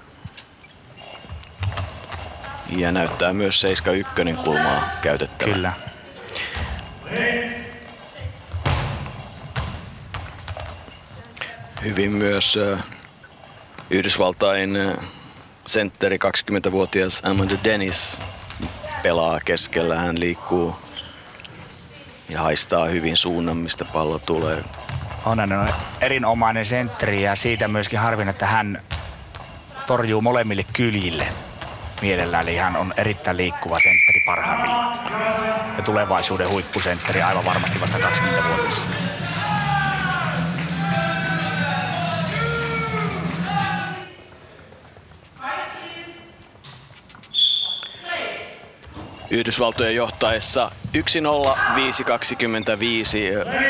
Ja näyttää myös 7-1 kulmaa käytettävän. Kyllä. Hyvin myös Yhdysvaltain sentteri 20-vuotias Amanda Dennis pelaa keskellä. Hän liikkuu ja haistaa hyvin suunnan, mistä pallo tulee. On erinomainen sentteri, ja siitä myöskin harvin, että hän torjuu molemmille kyljille mielellään. Eli hän on erittäin liikkuva sentteri parhaimmillaan. Ja tulevaisuuden huippusentteri aivan varmasti vasta 20-vuotias. Yhdysvaltojen johtaessa 1-0, 5.25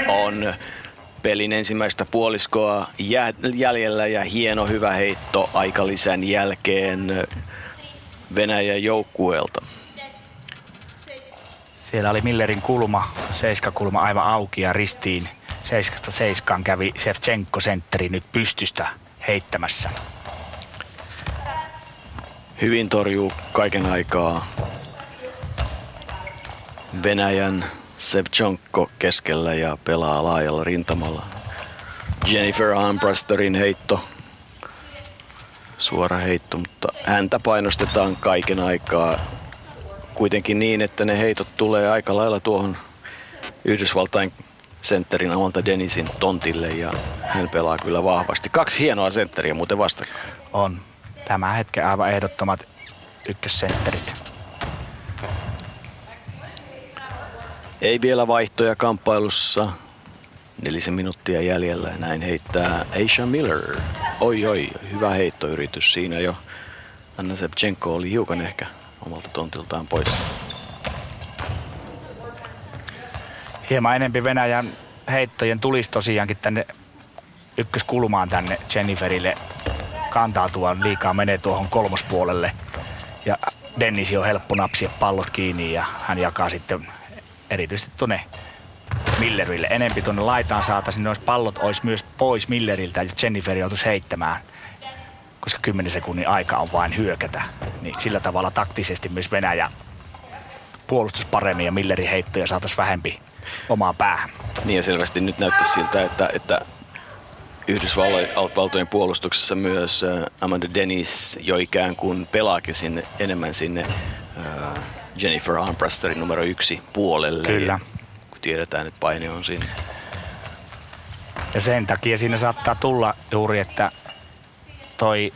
on pelin ensimmäistä puoliskoa jäljellä, ja hieno hyvä heitto aikalisän jälkeen Venäjän joukkueelta. Siellä oli Millerin kulma, 7-kulma aivan auki, ja ristiin 7-7 kävi Shevchenko sentteri nyt pystystä heittämässä. Hyvin torjuu kaiken aikaa Venäjän Shevchenko keskellä ja pelaa laajalla rintamalla. Jennifer Armbrusterin heitto. Suora heitto, mutta häntä painostetaan kaiken aikaa. Kuitenkin niin, että ne heitot tulee aika lailla tuohon Yhdysvaltain sentterin Amanda Dennisin tontille, ja hän pelaa kyllä vahvasti. 2 hienoa sentteriä muuten vastakkain. On. Tämän hetken aivan ehdottomat ykkössentterit. Ei vielä vaihtoja kamppailussa. 4 minuuttia jäljellä, näin heittää Aisha Miller. Oi, hyvä heittoyritys siinä jo Anna Sevchenko oli hiukan ehkä omalta tontiltaan pois. Hieman enempi Venäjän heittojen tulisi tosiaankin tänne ykköskulmaan tänne Jenniferille kantautua. Liikaa menee tuohon kolmospuolelle. Ja Dennisi on helppo napsia pallot kiinni ja hän jakaa sitten erityisesti tuonne Millerille. Enempi tuonne laitaan saataisiin, niin pallot olisi myös pois Milleriltä ja Jennifer joutuisi heittämään, koska 10 sekunnin aika on vain hyökätä. Niin sillä tavalla taktisesti myös Venäjä puolustus paremmin ja Millerin heittoja saataisiin vähempi omaan päähän. Niin ja selvästi nyt näyttäisi siltä, että Yhdysvaltojen puolustuksessa myös Amanda Dennis jo ikään kuin pelaakin enemmän sinne Jennifer Armbristerin numero 1 puolelle. Kyllä. Kun tiedetään, että paine on siinä. Ja sen takia siinä saattaa tulla juuri, että toi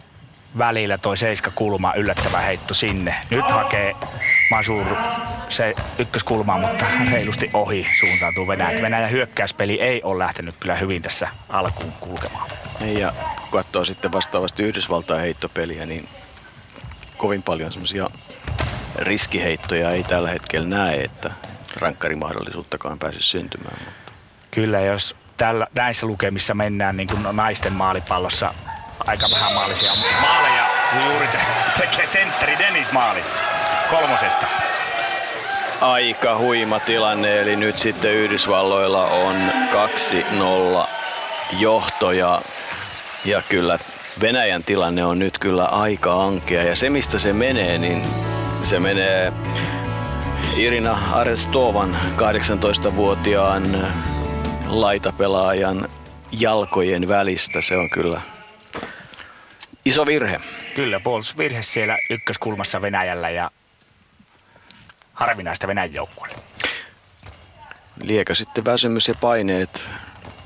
välillä toi 7-kulma yllättävä heitto sinne. Nyt hakee Masur se ykköskulmaa, mutta reilusti ohi suuntautuu Venäjä. Venäjän hyökkäyspeli ei ole lähtenyt kyllä hyvin tässä alkuun kulkemaan. Ja kun katsoo sitten vastaavasti Yhdysvaltain heittopeliä, niin kovin paljon semmoisia riskiheittoja ei tällä hetkellä näe, että rankkarimahdollisuuttakaan pääsisi syntymään. Mutta. Kyllä, jos näissä lukemissa mennään niin kuin naisten maalipallossa aika vähän maalisia maaleja, juuri tekee sentteri Dennis maali 3. Aika huima tilanne, eli nyt sitten Yhdysvalloilla on 2-0 johto ja kyllä Venäjän tilanne on nyt kyllä aika ankea ja se mistä se menee, niin se menee Irina Arestovan 18-vuotiaan laitapelaajan jalkojen välistä. Se on kyllä iso virhe. Kyllä, puolustusvirhe siellä ykköskulmassa Venäjällä ja harvinaista Venäjän joukkueelle. Liekö sitten väsymys ja paineet,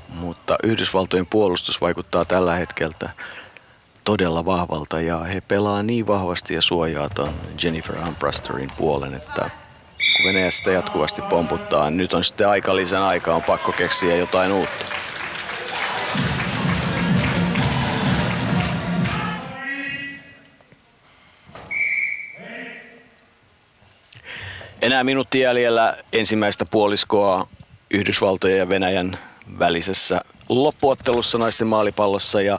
mutta Yhdysvaltojen puolustus vaikuttaa tällä hetkellä todella vahvalta ja he pelaa niin vahvasti ja suojaa ton Jennifer Armbristerin puolen, että kun Venäjä sitä jatkuvasti pomputtaa, niin nyt on sitten lisän aika, on pakko keksiä jotain uutta. Enää minuutti jäljellä ensimmäistä puoliskoa Yhdysvaltojen ja Venäjän välisessä loppuottelussa naisten maalipallossa ja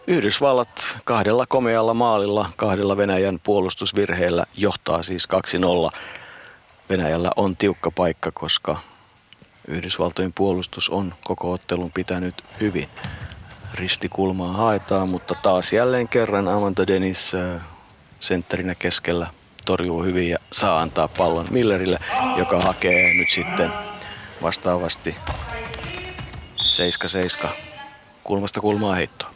Yhdysvallat 2 komealla maalilla, 2 Venäjän puolustusvirheellä johtaa siis 2-0. Venäjällä on tiukka paikka, koska Yhdysvaltojen puolustus on koko ottelun pitänyt hyvin. Ristikulmaa haetaan, mutta taas jälleen kerran Amanda Dennis sentterinä keskellä torjuu hyvin ja saa antaa pallon Millerille, joka hakee nyt sitten vastaavasti 7-7 kulmasta kulmaa heittoa.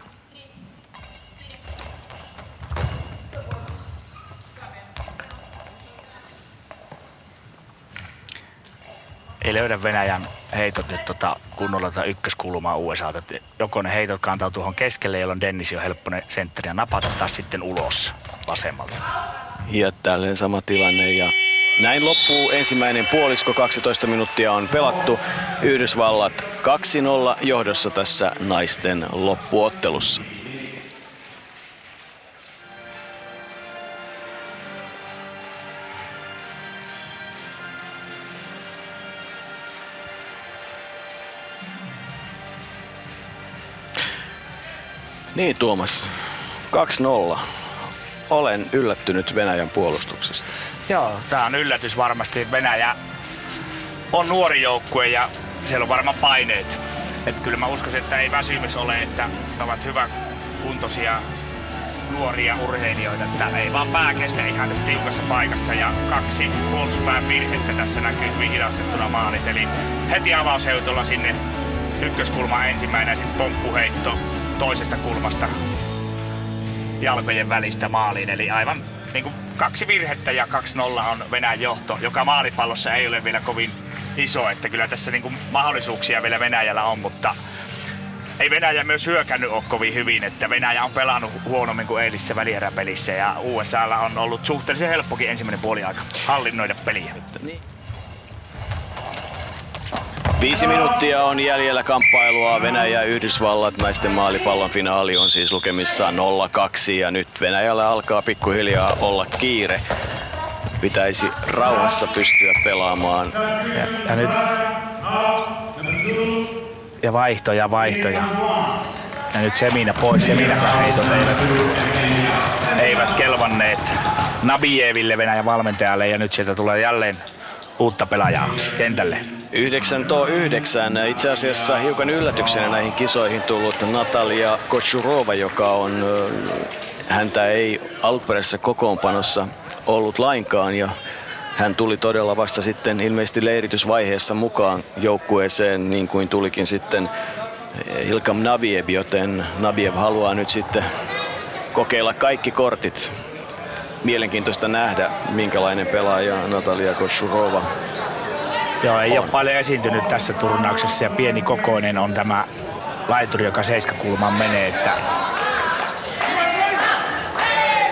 Ei löydä Venäjän heitot nyt kunnolla ykköskulmaa USA:ta. Joko ne heitot kantaa tuohon keskelle, jolloin Dennis on helppo ne sentterinä napata, taas sitten ulos vasemmalta. Ja tälleen sama tilanne ja näin loppuu ensimmäinen puolisko, 12 minuuttia on pelattu. Yhdysvallat 2-0 johdossa tässä naisten loppuottelussa. Niin Tuomas, 2-0. Olen yllättynyt Venäjän puolustuksesta. Joo, tää on yllätys varmasti. Venäjä on nuori joukkue ja siellä on varmaan paineet. Et kyllä mä uskoisin, että ei väsymys ole, että ne ovat hyväkuntoisia nuoria urheilijoita. Että ei vaan pää kestä ihan tässä tiukassa paikassa ja 2 puolustuspään virhettä tässä näkyy hyvin hidastettuna maalit. Eli heti avausheitolla sinne ykköskulmaan ensimmäinen ja sitten pomppuheitto toisesta kulmasta jalkojen välistä maaliin. Eli aivan niin kuin 2 virhettä ja 2-0 on Venäjän johto, joka maalipallossa ei ole vielä kovin iso. Että kyllä tässä niin kuin mahdollisuuksia vielä Venäjällä on, mutta ei Venäjä myös hyökännyt ole kovin hyvin. Että Venäjä on pelannut huonommin kuin eilisessä välieräpelissä ja USA:lla on ollut suhteellisen helppokin ensimmäinen puoliaika hallinnoida peliä. 5 minuuttia on jäljellä kamppailua. Venäjä ja Yhdysvallat. Naisten maalipallon finaali on siis lukemissa 0-2 ja nyt Venäjällä alkaa pikkuhiljaa olla kiire. Pitäisi rauhassa pystyä pelaamaan. Ja nyt ja vaihtoja. Ja nyt Semina pois. Seminakään heitot eivät kelvanneet Nabieville, Venäjän valmentajalle, ja nyt sieltä tulee jälleen uutta pelaajaa kentälle. 9-9. Itse asiassa hiukan yllätyksenä näihin kisoihin tullut Natalia Kochurova, joka on, häntä ei alkuperäisessä kokoonpanossa ollut lainkaan, ja hän tuli todella vasta sitten ilmeisesti leiritysvaiheessa mukaan joukkueeseen, niin kuin tulikin sitten Ilkam Nabiev, joten Nabiev haluaa nyt sitten kokeilla kaikki kortit. Mielenkiintoista nähdä, minkälainen pelaaja Natalia Kochurova. Joo, ei ole paljon esiintynyt tässä turnauksessa ja pieni kokoinen on tämä laituri, joka seiskakulmaan menee. Että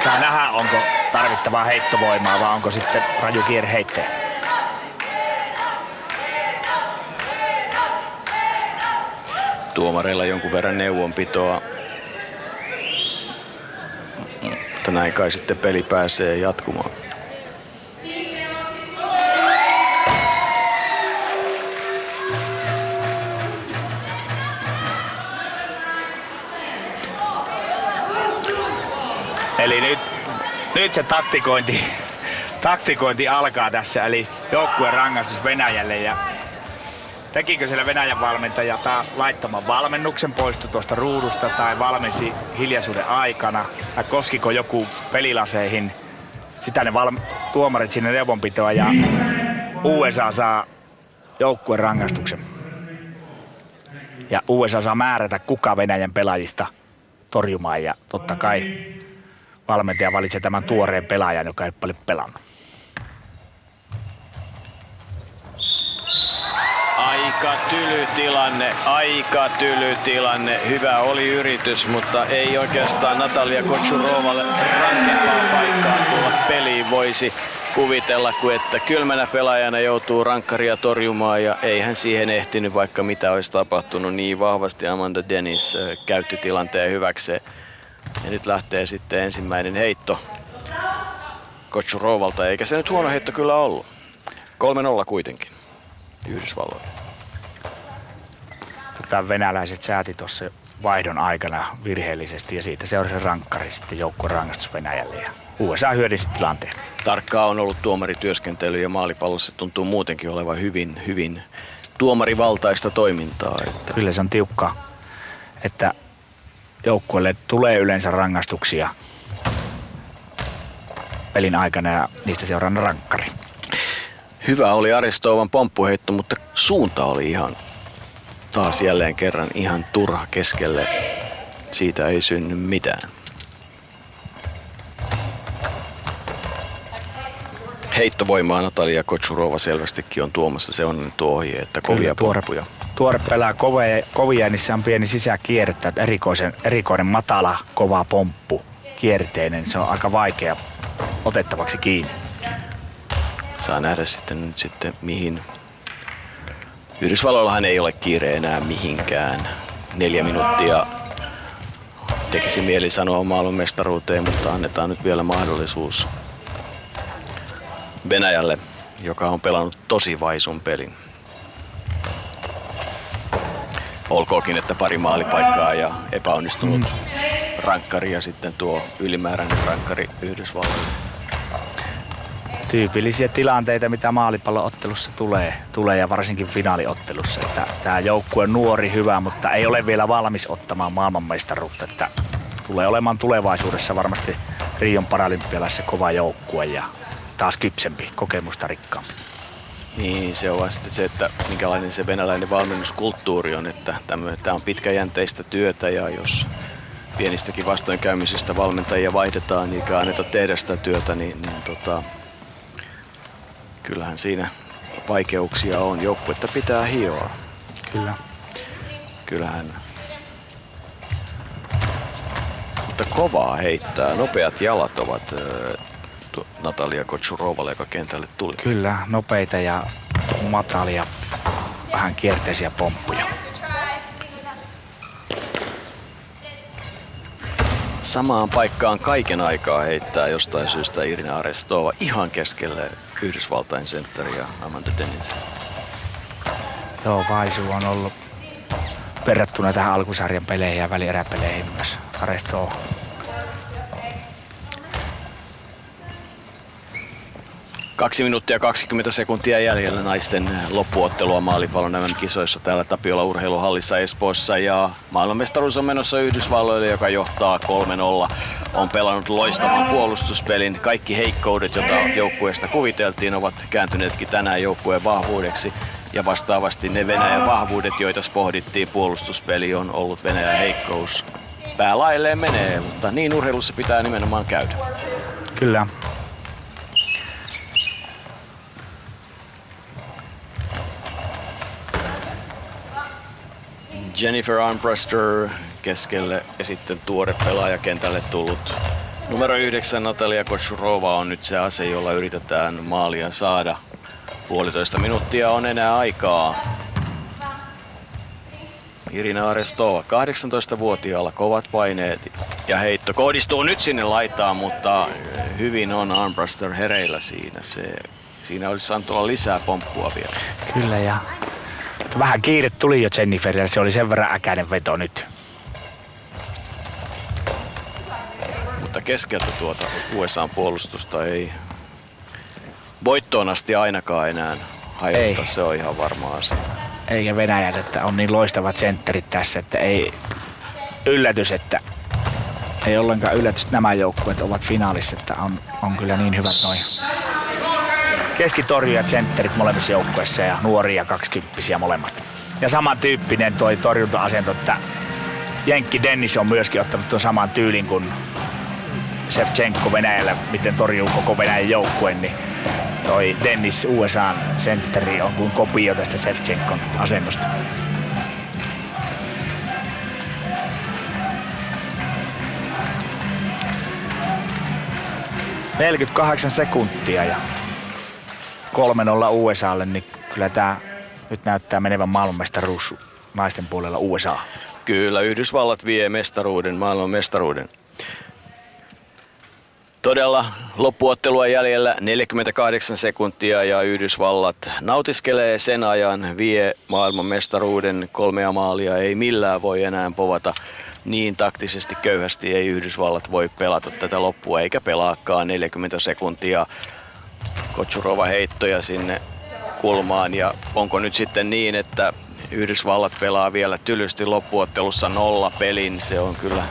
saa nähdä, onko tarvittavaa heittovoimaa vai onko sitten raju kierheittäjä. Tuomareilla jonkun verran neuvonpitoa. Mutta näin kai sitten peli pääsee jatkumaan. Eli nyt se taktikointi alkaa tässä, eli joukkueen rangaistus Venäjälle. Ja tekikö siellä Venäjän valmentaja taas laittoman valmennuksen, poistui tuosta ruudusta tai valmensi hiljaisuuden aikana? Tai koskiko joku pelilaseihin? Sitä ne tuomarit sinne neuvonpitoa ja USA saa joukkueen rangaistuksen. Ja USA saa määrätä, kuka Venäjän pelaajista torjumaan, ja totta kai valmentaja valitsee tämän tuoreen pelaajan, joka ei paljon pelannut. Aika tyly tilanne. Hyvä oli yritys, mutta ei oikeastaan Natalia Kochurovalle rankempaa paikkaa tulla peliin voisi kuvitella, kuin että kylmänä pelaajana joutuu rankkaria torjumaan, ja ei hän siihen ehtinyt, vaikka mitä olisi tapahtunut. Niin vahvasti Amanda Dennis käytti tilanteen hyväkseen. Ja nyt lähtee sitten ensimmäinen heitto Kochurovalta, eikä se nyt huono heitto kyllä ollut. 3-0 kuitenkin Yhdysvalloille. Venäläiset sääti tuossa vaihdon aikana virheellisesti ja siitä seurasi rankkari sitten joukkueen rangaistus Venäjälle ja USA hyödynsi tilanteen. Tarkkaa on ollut tuomarityöskentely ja maalipallossa tuntuu muutenkin olevan hyvin tuomarivaltaista toimintaa. Että kyllä se on tiukkaa, että joukkueelle tulee yleensä rangaistuksia pelin aikana ja niistä seuraa rankkari. Hyvä oli Aristovan pomppuheitto, mutta suunta oli ihan taas jälleen kerran ihan turha keskelle. Siitä ei synny mitään. Heittovoimaa Natalia Kochurova selvästikin on tuomassa. Se on nyt ohje, että kovia pomppuja. Tuore pelaa kovia, niissä on pieni sisäkierrettä. Erikoinen matala, kova pomppu, kierteinen. Se on aika vaikea otettavaksi kiinni. Saa nähdä sitten mihin. Yhdysvalloillahan ei ole kiire enää mihinkään. 4 minuuttia tekisi mieli sanoa maailmanmestaruuteen, mutta annetaan nyt vielä mahdollisuus Venäjälle, joka on pelannut tosi vaisun pelin. Olkoonkin, että pari maalipaikkaa ja epäonnistunut rankkari ja sitten tuo ylimääräinen rankkari Yhdysvalloille. Tyypillisiä tilanteita, mitä maalipallo-ottelussa tulee ja varsinkin finaaliottelussa. Tämä joukkue on nuori, hyvä, mutta ei ole vielä valmis ottamaan maailmanmestaruutta. Että tulee olemaan tulevaisuudessa varmasti Rion paralympialaisessa kova joukkue ja taas kypsempi, kokemusta rikkaampi. Niin, se on sitten se, että minkälainen se venäläinen valmennuskulttuuri on, että tämä on pitkäjänteistä työtä ja jos pienistäkin vastoinkäymisistä valmentajia vaihdetaan eikä anneta tehdä sitä työtä, niin kyllähän siinä vaikeuksia on. Joukkuetta pitää hioa. Kyllä. Kyllähän. Mutta kovaa heittää. Nopeat jalat ovat Natalia Kochurovalle, joka kentälle tuli. Kyllä, nopeita ja matalia vähän kierteisiä pomppuja. Samaan paikkaan kaiken aikaa heittää jostain syystä Irina Arestova ihan keskelle Yhdysvaltain sentteriä Amanda Dennis. Joo, Vaisu on ollut verrattuna tähän alkusarjan peleihin ja välieräpeleihin myös Arestova. Kaksi minuuttia 20 sekuntia jäljellä naisten loppuottelua maalipallon MM-kisoissa täällä Tapiola urheiluhallissa Espoossa, ja maailmanmestaruus on menossa Yhdysvalloille, joka johtaa 3-0. On pelannut loistavan puolustuspelin. Kaikki heikkoudet, joita joukkueesta kuviteltiin, ovat kääntyneetkin tänään joukkueen vahvuudeksi, ja vastaavasti ne Venäjän vahvuudet, joita pohdittiin puolustuspeli, on ollut Venäjän heikkous. Päälailleen menee, mutta niin urheilussa pitää nimenomaan käydä. Kyllä. Jennifer Armbruster keskelle ja sitten tuore pelaaja kentälle tullut numero 9 Natalia Kochurova on nyt se ase, jolla yritetään maalia saada. 1,5 minuuttia on enää aikaa. Irina Arestova, 18-vuotiaalla, kovat paineet ja heitto kohdistuu nyt sinne laitaan, mutta hyvin on Armbruster hereillä siinä. Siinä olisi saanut olla lisää pomppua vielä. Kyllä, ja vähän kiire tuli jo Jenniferillä, se oli sen verran äkäinen veto nyt. Mutta keskeltä tuota USA:n puolustusta ei voittoon asti ainakaan enää hajottaa, se on ihan varma asia. Eikä Venäjät, että on niin loistavat sentterit tässä, että ei yllätys, että ei ollenkaan yllätys, että nämä joukkueet ovat finaalissa, että on kyllä niin hyvät noin keskitorjujat sentterit molemmissa joukkueissa ja nuoria 20-vuotiaita molemmat. Ja samantyyppinen toi torjunta-asento, että Jenkki Dennis on myöskin ottanut tuon saman tyylin kuin Shevchenko Venäjällä, miten torjuu koko Venäjän joukkueen, niin toi Dennis USA:n sentteri on kuin kopio tästä Shevchenkon asennosta. – 48 sekuntia ja 3-0 USAlle, niin kyllä tää nyt näyttää menevän maailmanmestaruus naisten puolella USA. Kyllä, Yhdysvallat vie mestaruuden, maailmanmestaruuden. Todella loppuottelua jäljellä 48 sekuntia ja Yhdysvallat nautiskelee sen ajan, vie maailmanmestaruuden. 3 maalia ei millään voi enää povata. Niin taktisesti köyhästi ei Yhdysvallat voi pelata tätä loppua, eikä pelaakaan 40 sekuntia. Kochurova heittoja sinne kulmaan, ja onko nyt sitten niin, että Yhdysvallat pelaa vielä tylysti loppuottelussa 0 pelin. Se on kyllä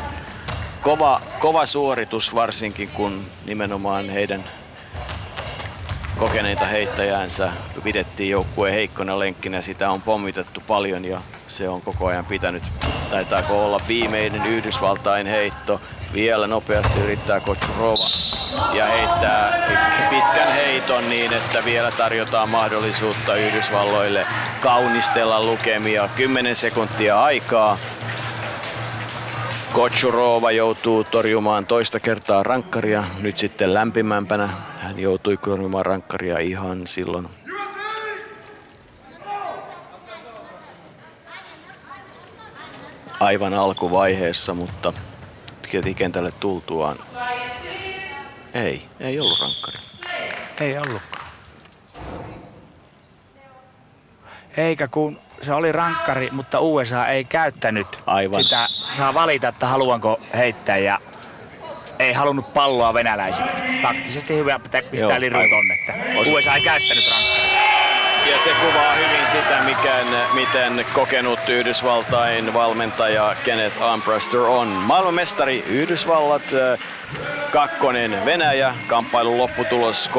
kova suoritus, varsinkin kun nimenomaan heidän kokeneita heittäjäänsä pidettiin joukkueen heikkona lenkkinä. Sitä on pommitettu paljon ja se on koko ajan pitänyt. Taitaako olla viimeinen Yhdysvaltain heitto. Vielä nopeasti yrittää Kochurova ja heittää pitkän heiton niin, että vielä tarjotaan mahdollisuutta Yhdysvalloille kaunistella lukemia. 10 sekuntia aikaa. Kochurova joutuu torjumaan toista kertaa rankkaria, nyt sitten lämpimämpänä. Hän joutui torjumaan rankkaria ihan silloin aivan alkuvaiheessa, mutta kentälle tultuaan ei ollut rankkari. Ei ollutkaan. Eikä kun se oli rankkari, mutta USA ei käyttänyt. Aivan. Sitä. Saa valita, että haluanko heittää ja ei halunnut palloa venäläisille. Taktisesti hyvä pistää lirun tonne, että USA ei käyttänyt rankkaria. Ja se kuvaa hyvin sitä, miten kokenut Yhdysvaltain valmentaja Kenneth Armbruster on. Maailmanmestari Yhdysvallat, 2. Venäjä, kamppailun lopputulos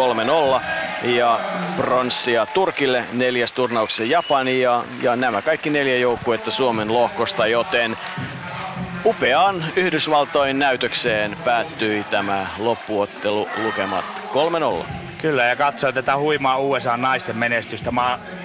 3-0 ja pronssia Turkille, 4. turnauksessa Japani ja nämä kaikki 4 joukkuetta Suomen lohkosta, joten upeaan Yhdysvaltojen näytökseen päättyi tämä loppuottelu lukemat 3-0. Kyllä, ja katsoo tätä huimaa USA naisten menestystä.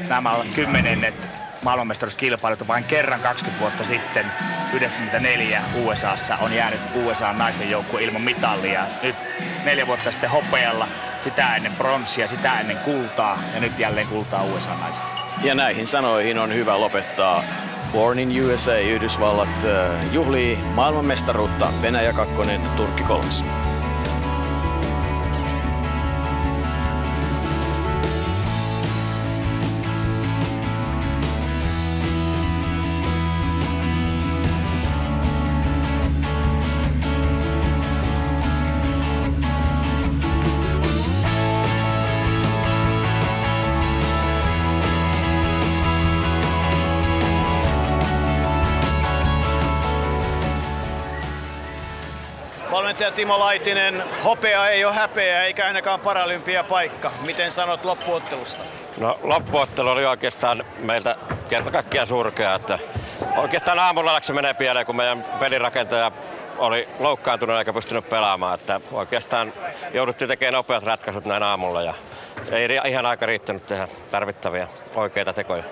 Nämä 10. maailmanmestaruuskilpailut vain kerran 20 vuotta sitten, 1994 USAssa on jäänyt USA naisten joukkue ilman mitallia. Nyt 4 vuotta sitten hopealla, sitä ennen pronssia, sitä ennen kultaa ja nyt jälleen kultaa USA naisille. Ja näihin sanoihin on hyvä lopettaa. Born in USA, Yhdysvallat juhlii maailmanmestaruutta, Venäjä 2, Turkki 3. Valmentaja Timo Laitinen, hopea ei ole häpeä eikä ainakaan paralympiapaikka. Miten sanot loppuottelusta? No, loppuottelu oli oikeastaan meiltä kerta kaikkiaan surkea. Että oikeastaan aamulla läksi menee pieleen, kun meidän pelirakentaja oli loukkaantunut eikä pystynyt pelaamaan. Että oikeastaan jouduttiin tekemään nopeat ratkaisut näin aamulla ja ei ihan aika riittänyt tehdä tarvittavia oikeita tekoja.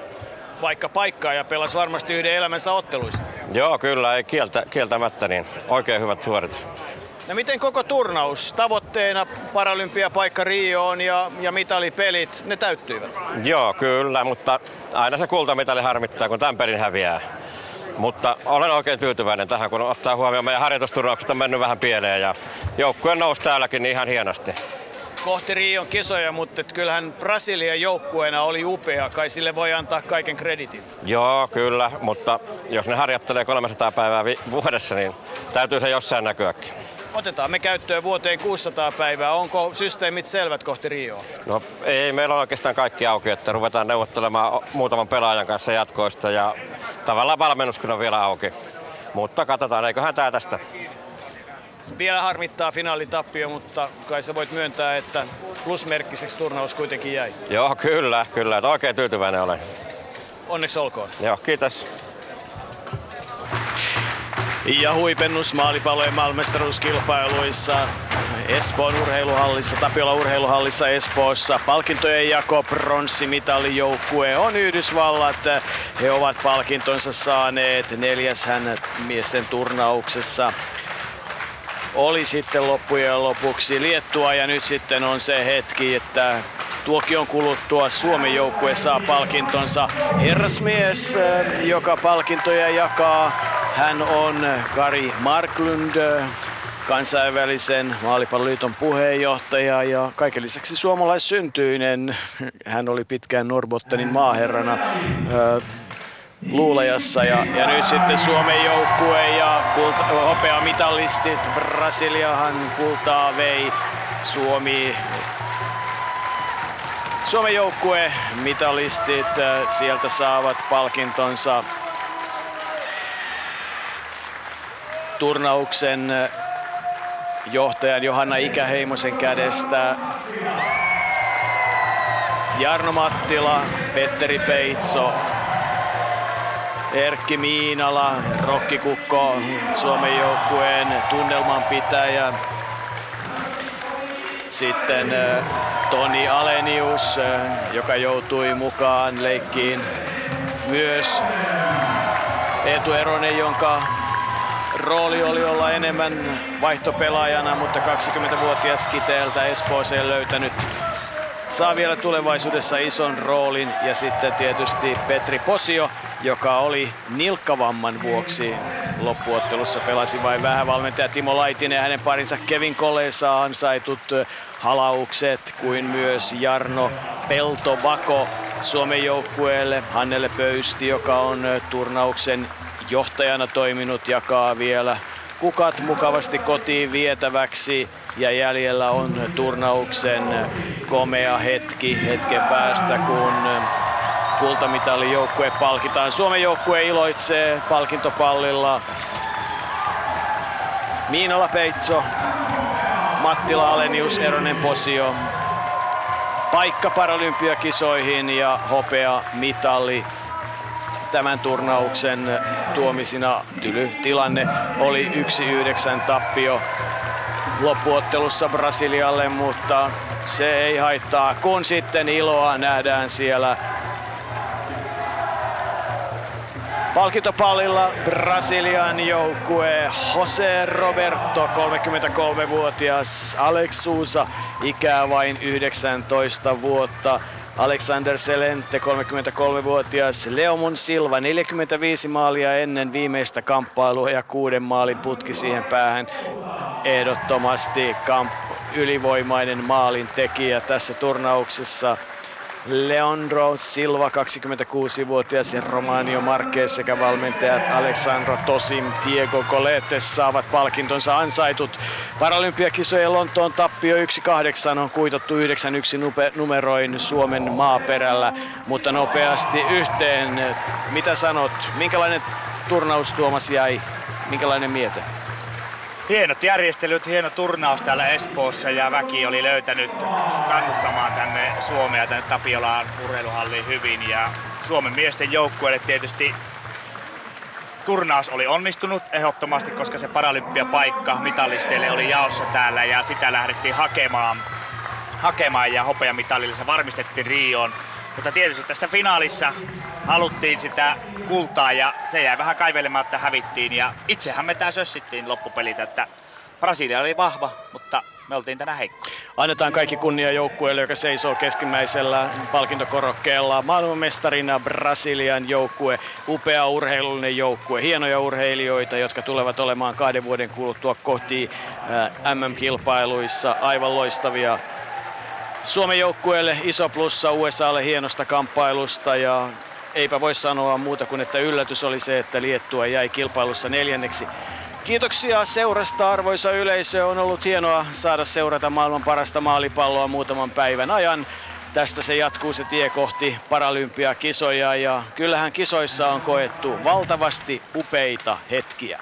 Vaikka paikkaa ja pelasi varmasti yhden elämänsä otteluista. Joo, kyllä, ei kieltämättä, niin oikein hyvät suoritus. No miten koko turnaus? Tavoitteena paralympiapaikka Rioon ja mitalipelit, ne täyttyivät? Joo, kyllä, mutta aina se kultamitali harmittaa, kun tämän pelin häviää. Mutta olen oikein tyytyväinen tähän, kun ottaa huomioon meidän harjoitusturnaukset on mennyt vähän pieleen ja joukkue nousi täälläkin niin ihan hienosti. Kohti Rion kisoja, mutta kyllähän Brasilian joukkueena oli upea, kai sille voi antaa kaiken kreditin. Joo, kyllä, mutta jos ne harjoittelee 300 päivää vuodessa, niin täytyy se jossain näkyäkin. Otetaan me käyttöön vuoteen 600 päivää. Onko systeemit selvät kohti Rioa? No ei, meillä on oikeastaan kaikki auki, että ruvetaan neuvottelemaan muutaman pelaajan kanssa jatkoista ja tavallaan valmennuskin on vielä auki. Mutta katsotaan, eiköhän tää tästä. Vielä harmittaa finaalitappio, mutta kai sä voit myöntää, että plusmerkkiseksi turnaus kuitenkin jäi. Joo, kyllä, että oikein tyytyväinen olen. Onneksi olkoon. Joo, kiitos. Ja huipennus maalipallojen maailmanmestaruuskilpailuissa Espoon urheiluhallissa, Tapiola urheiluhallissa Espoossa. Palkintojen jako pronssimitaalijoukkue on Yhdysvallat. He ovat palkintonsa saaneet. 4. miesten turnauksessa oli sitten loppujen lopuksi Liettua ja nyt sitten on se hetki, että tuokion kuluttua Suomen joukkue saa palkintonsa. Herrasmies, joka palkintoja jakaa, hän on Kari Marklund, kansainvälisen maalipalloliiton puheenjohtaja ja kaiken lisäksi suomalaissyntyinen. Hän oli pitkään Norrbottenin maaherrana Luulajassa ja nyt sitten Suomen joukkue ja hopeamitalistit. Brasiliahan kultaa vei. Suomen joukkue mitalistit sieltä saavat palkintonsa. Turnauksen johtajan Johanna Ikäheimosen kädestä Jarno Mattila, Petteri Peitso, Erkki Miinala, Rokki Kukko, Suomen joukkueen tunnelmanpitäjä. Sitten Toni Alenius, joka joutui mukaan leikkiin. Myös Eetu Eronen, jonka rooli oli olla enemmän vaihtopelaajana, mutta 20-vuotias Kiteeltä Espooseen löytänyt. Saa vielä tulevaisuudessa ison roolin ja sitten tietysti Petri Posio, joka oli nilkkavamman vuoksi loppuottelussa pelasi vain vähän. Valmentaja Timo Laitinen ja hänen parinsa Kevin Cole saa ansaitut halaukset, kuin myös Jarno Peltovako Suomen joukkueelle. Hannele Pöysti, joka on turnauksen johtajana toiminut, jakaa vielä kukat mukavasti kotiin vietäväksi. Ja jäljellä on turnauksen komea hetken päästä, kun kultamitalin joukkue palkitaan. Suomen joukkue iloitsee palkintopallilla. Miinala, Peitso, Mattila, Alenius, Eronen, Posio. Paikka paralympiakisoihin ja hopea mitali. Tämän turnauksen tuomisina tilanne oli 1-9 tappio loppuottelussa Brasilialle, mutta se ei haittaa, kun sitten iloa nähdään siellä palkintopallilla. Brasilian joukkue Jose Roberto, 33-vuotias, Alex Sousa, ikää vain 19 vuotta. Alexander Selente, 33-vuotias, Leomon Silva, 45 maalia ennen viimeistä kamppailua ja 6 maalin putki siihen päähän. Ehdottomasti ylivoimainen maalin tekijä tässä turnauksessa. Leandro Silva, 26-vuotias, ja Romanio Marquez sekä valmentajat Alessandro Tosim, Diego Coletes saavat palkintonsa ansaitut. Paralympiakisojen Lontoon tappio 1-8 on kuitattu 9-1 numeroin Suomen maaperällä, mutta nopeasti yhteen. Mitä sanot, minkälainen turnaus Tuomas jäi, minkälainen miete? Hienot järjestelyt, hieno turnaus täällä Espoossa ja väki oli löytänyt kannustamaan tänne Suomea, tänne Tapiolaan urheiluhalliin hyvin. Ja Suomen miesten joukkueelle tietysti turnaus oli onnistunut ehdottomasti, koska se paralympiapaikka mitalisteille oli jaossa täällä ja sitä lähdettiin hakemaan ja hopeamitalille se varmistettiin Rioon. Mutta tietysti tässä finaalissa haluttiin sitä kultaa ja se jäi vähän kaivelematta, hävittiin ja itsehän me tää sössittiin loppupelit, että Brasilia oli vahva, mutta me oltiin tänään heikko. Annetaan kaikki kunnia joukkueelle, joka seisoo keskimmäisellä palkintokorokkeella. Maailmanmestarina Brasilian joukkue, upea urheilullinen joukkue, hienoja urheilijoita, jotka tulevat olemaan 2 vuoden kuluttua kohti MM-kilpailuissa, aivan loistavia. Suomen joukkueelle iso plussa USAlle hienosta kamppailusta ja eipä voi sanoa muuta kuin, että yllätys oli se, että Liettua jäi kilpailussa 4. Kiitoksia seurasta, arvoisa yleisö. On ollut hienoa saada seurata maailman parasta maalipalloa muutaman päivän ajan. Tästä se jatkuu se tie kohti Paralympiakisoja ja kyllähän kisoissa on koettu valtavasti upeita hetkiä.